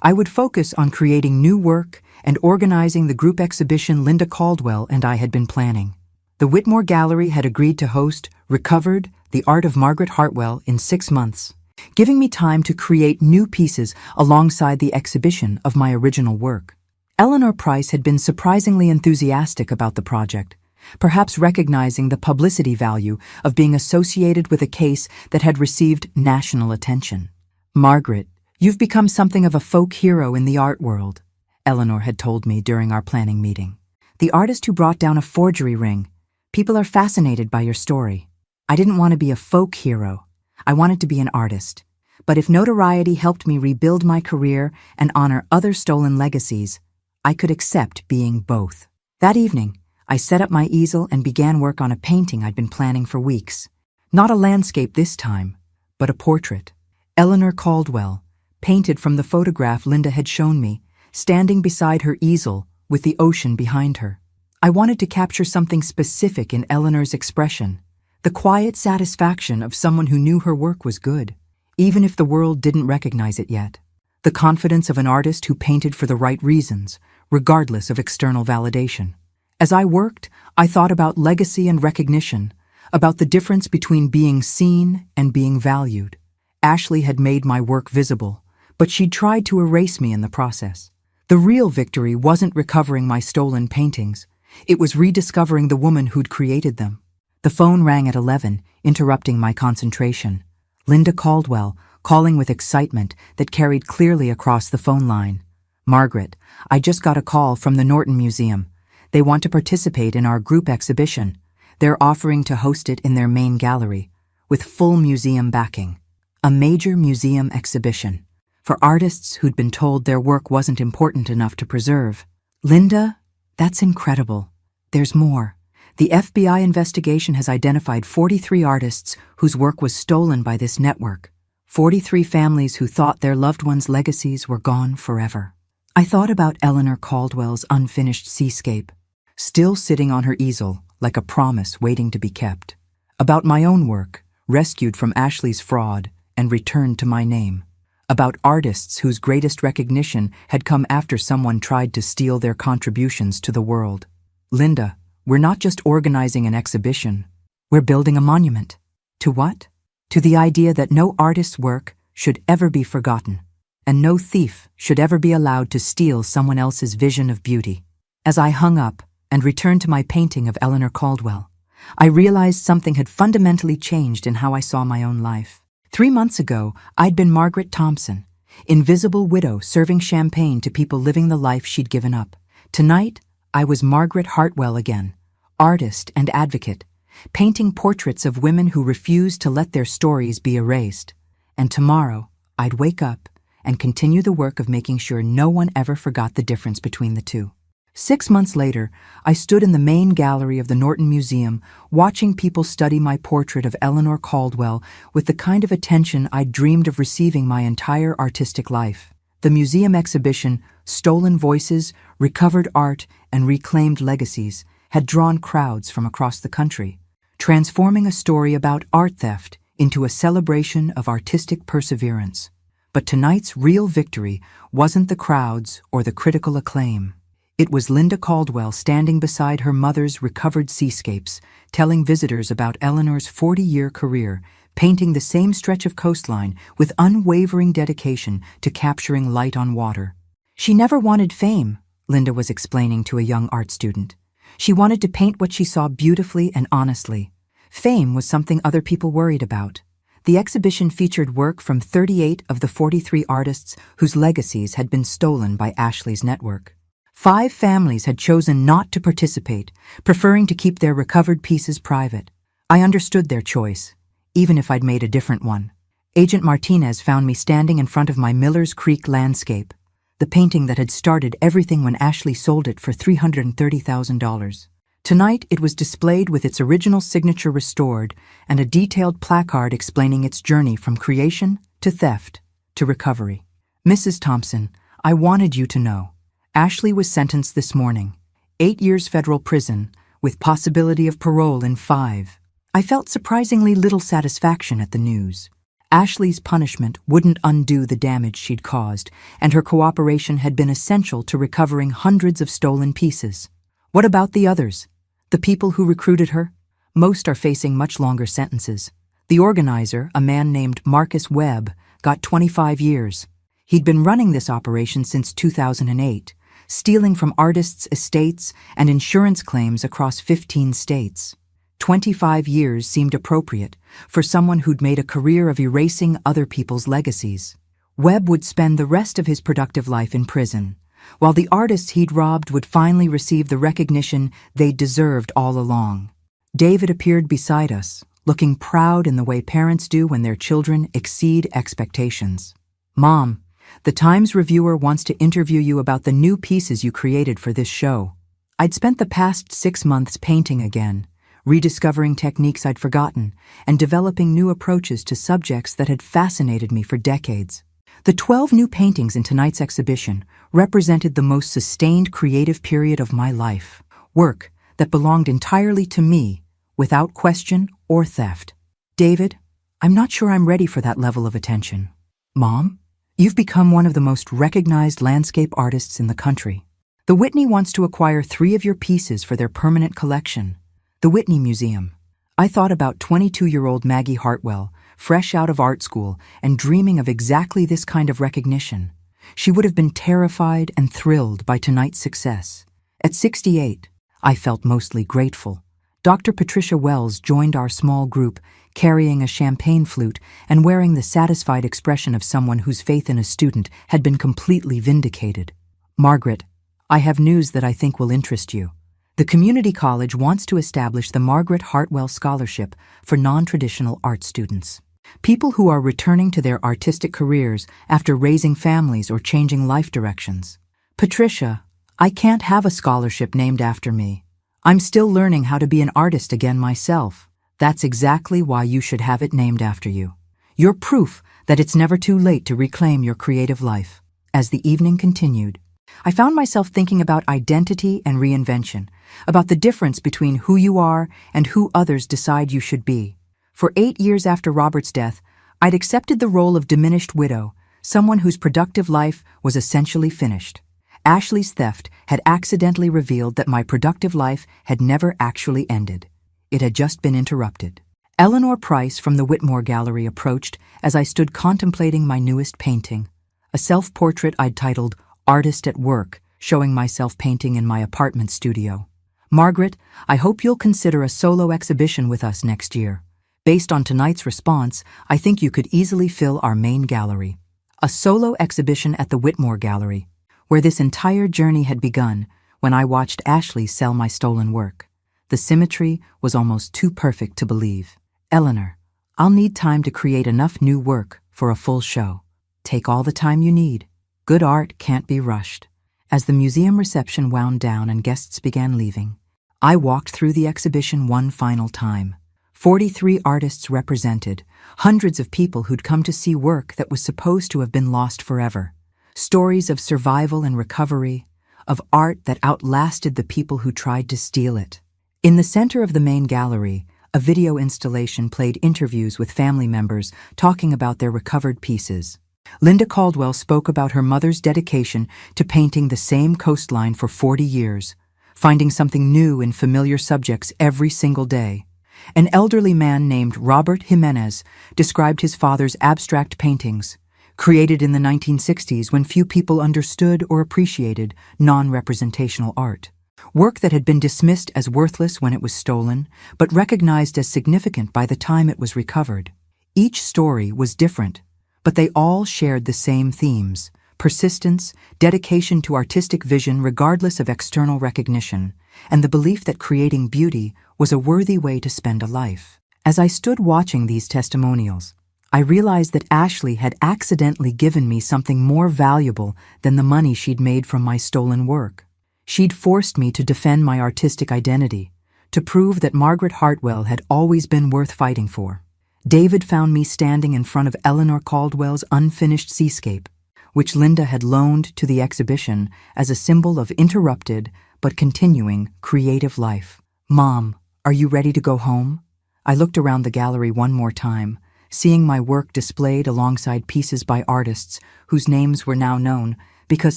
I would focus on creating new work and organizing the group exhibition Linda Caldwell and I had been planning. The Whitmore Gallery had agreed to host Recovered, The Art of Margaret Hartwell in 6 months, giving me time to create new pieces alongside the exhibition of my original work. Eleanor Price had been surprisingly enthusiastic about the project, perhaps recognizing the publicity value of being associated with a case that had received national attention. "Margaret, you've become something of a folk hero in the art world," Eleanor had told me during our planning meeting. "The artist who brought down a forgery ring. People are fascinated by your story. I didn't want to be a folk hero. I wanted to be an artist. But if notoriety helped me rebuild my career and honor other stolen legacies, I could accept being both." That evening, I set up my easel and began work on a painting I'd been planning for weeks. Not a landscape this time, but a portrait. Eleanor Caldwell, painted from the photograph Linda had shown me, standing beside her easel with the ocean behind her. I wanted to capture something specific in Eleanor's expression, the quiet satisfaction of someone who knew her work was good, even if the world didn't recognize it yet. The confidence of an artist who painted for the right reasons, regardless of external validation. As I worked, I thought about legacy and recognition, about the difference between being seen and being valued. Ashley had made my work visible, but she'd tried to erase me in the process. The real victory wasn't recovering my stolen paintings. It was rediscovering the woman who'd created them. The phone rang at 11, interrupting my concentration. Linda Caldwell, calling with excitement that carried clearly across the phone line. "Margaret, I just got a call from the Norton Museum. They want to participate in our group exhibition. They're offering to host it in their main gallery, with full museum backing. A major museum exhibition, for artists who'd been told their work wasn't important enough to preserve." "Linda, that's incredible. There's more. The FBI investigation has identified 43 artists whose work was stolen by this network. 43 families who thought their loved ones' legacies were gone forever." I thought about Eleanor Caldwell's unfinished seascape, still sitting on her easel like a promise waiting to be kept. About my own work, rescued from Ashley's fraud and returned to my name. About artists whose greatest recognition had come after someone tried to steal their contributions to the world. "Linda, we're not just organizing an exhibition. We're building a monument." To what? To the idea that no artist's work should ever be forgotten, and no thief should ever be allowed to steal someone else's vision of beauty. As I hung up and returned to my painting of Eleanor Caldwell, I realized something had fundamentally changed in how I saw my own life. 3 months ago, I'd been Margaret Thompson, invisible widow serving champagne to people living the life she'd given up. Tonight, I was Margaret Hartwell again, artist and advocate, painting portraits of women who refused to let their stories be erased. And tomorrow, I'd wake up and continue the work of making sure no one ever forgot the difference between the two. 6 months later, I stood in the main gallery of the Norton Museum, watching people study my portrait of Eleanor Caldwell with the kind of attention I'd dreamed of receiving my entire artistic life. The museum exhibition, Stolen Voices, Recovered Art, and Reclaimed Legacies, had drawn crowds from across the country, transforming a story about art theft into a celebration of artistic perseverance. But tonight's real victory wasn't the crowds or the critical acclaim. It was Linda Caldwell standing beside her mother's recovered seascapes, telling visitors about Eleanor's 40-year career, painting the same stretch of coastline with unwavering dedication to capturing light on water. She never wanted fame, Linda was explaining to a young art student. She wanted to paint what she saw beautifully and honestly. Fame was something other people worried about. The exhibition featured work from 38 of the 43 artists whose legacies had been stolen by Ashley's network. 5 families had chosen not to participate, preferring to keep their recovered pieces private. I understood their choice, even if I'd made a different one. Agent Martinez found me standing in front of my Miller's Creek landscape, the painting that had started everything when Ashley sold it for $330,000. Tonight, it was displayed with its original signature restored and a detailed placard explaining its journey from creation to theft to recovery. Mrs. Thompson, I wanted you to know. Ashley was sentenced this morning. 8 years federal prison, with possibility of parole in 5. I felt surprisingly little satisfaction at the news. Ashley's punishment wouldn't undo the damage she'd caused, and her cooperation had been essential to recovering hundreds of stolen pieces. What about the others? The people who recruited her? Most are facing much longer sentences. The organizer, a man named Marcus Webb, got 25 years. He'd been running this operation since 2008. Stealing from artists' estates and insurance claims across 15 states. 25 years seemed appropriate for someone who'd made a career of erasing other people's legacies. Webb would spend the rest of his productive life in prison, while the artists he'd robbed would finally receive the recognition they deserved all along. David appeared beside us, looking proud in the way parents do when their children exceed expectations. Mom, the Times reviewer wants to interview you about the new pieces you created for this show. I'd spent the past 6 months painting again, rediscovering techniques I'd forgotten, and developing new approaches to subjects that had fascinated me for decades. The 12 new paintings in tonight's exhibition represented the most sustained creative period of my life, work that belonged entirely to me, without question or theft. David, I'm not sure I'm ready for that level of attention. Mom? You've become one of the most recognized landscape artists in the country. The Whitney wants to acquire 3 of your pieces for their permanent collection. The Whitney Museum. I thought about 22-year-old Maggie Hartwell, fresh out of art school and dreaming of exactly this kind of recognition. She would have been terrified and thrilled by tonight's success. At 68, I felt mostly grateful. Dr. Patricia Wells joined our small group, carrying a champagne flute and wearing the satisfied expression of someone whose faith in a student had been completely vindicated. Margaret, I have news that I think will interest you. The community college wants to establish the Margaret Hartwell Scholarship for non-traditional art students. People who are returning to their artistic careers after raising families or changing life directions. Patricia, I can't have a scholarship named after me. I'm still learning how to be an artist again myself. That's exactly why you should have it named after you. You're proof that it's never too late to reclaim your creative life. As the evening continued, I found myself thinking about identity and reinvention, about the difference between who you are and who others decide you should be. For 8 years after Robert's death, I'd accepted the role of diminished widow, someone whose productive life was essentially finished. Ashley's theft had accidentally revealed that my productive life had never actually ended. It had just been interrupted. Eleanor Price from the Whitmore Gallery approached as I stood contemplating my newest painting, a self-portrait I'd titled Artist at Work, showing myself painting in my apartment studio. Margaret, I hope you'll consider a solo exhibition with us next year. Based on tonight's response, I think you could easily fill our main gallery. A solo exhibition at the Whitmore Gallery, where this entire journey had begun when I watched Ashley sell my stolen work. The symmetry was almost too perfect to believe. Eleanor, I'll need time to create enough new work for a full show. Take all the time you need. Good art can't be rushed. As the museum reception wound down and guests began leaving, I walked through the exhibition one final time. 43 artists represented, hundreds of people who'd come to see work that was supposed to have been lost forever. Stories of survival and recovery, of art that outlasted the people who tried to steal it. In the center of the main gallery, a video installation played interviews with family members talking about their recovered pieces. Linda Caldwell spoke about her mother's dedication to painting the same coastline for 40 years, finding something new in familiar subjects every single day. An elderly man named Robert Jimenez described his father's abstract paintings, created in the 1960s when few people understood or appreciated non-representational art. Work that had been dismissed as worthless when it was stolen, but recognized as significant by the time it was recovered. Each story was different, but they all shared the same themes: persistence, dedication to artistic vision regardless of external recognition, and the belief that creating beauty was a worthy way to spend a life. As I stood watching these testimonials, I realized that Ashley had accidentally given me something more valuable than the money she'd made from my stolen work. She'd forced me to defend my artistic identity, to prove that Margaret Hartwell had always been worth fighting for. David found me standing in front of Eleanor Caldwell's unfinished seascape, which Linda had loaned to the exhibition as a symbol of interrupted but continuing creative life. "Mom, are you ready to go home?" I looked around the gallery one more time, seeing my work displayed alongside pieces by artists whose names were now known because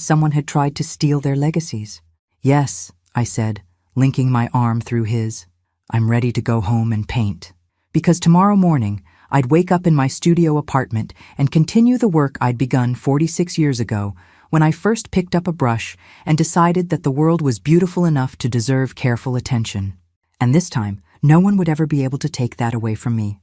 someone had tried to steal their legacies. "Yes," I said, linking my arm through his. "I'm ready to go home and paint." Because tomorrow morning, I'd wake up in my studio apartment and continue the work I'd begun 46 years ago when I first picked up a brush and decided that the world was beautiful enough to deserve careful attention. And this time, no one would ever be able to take that away from me.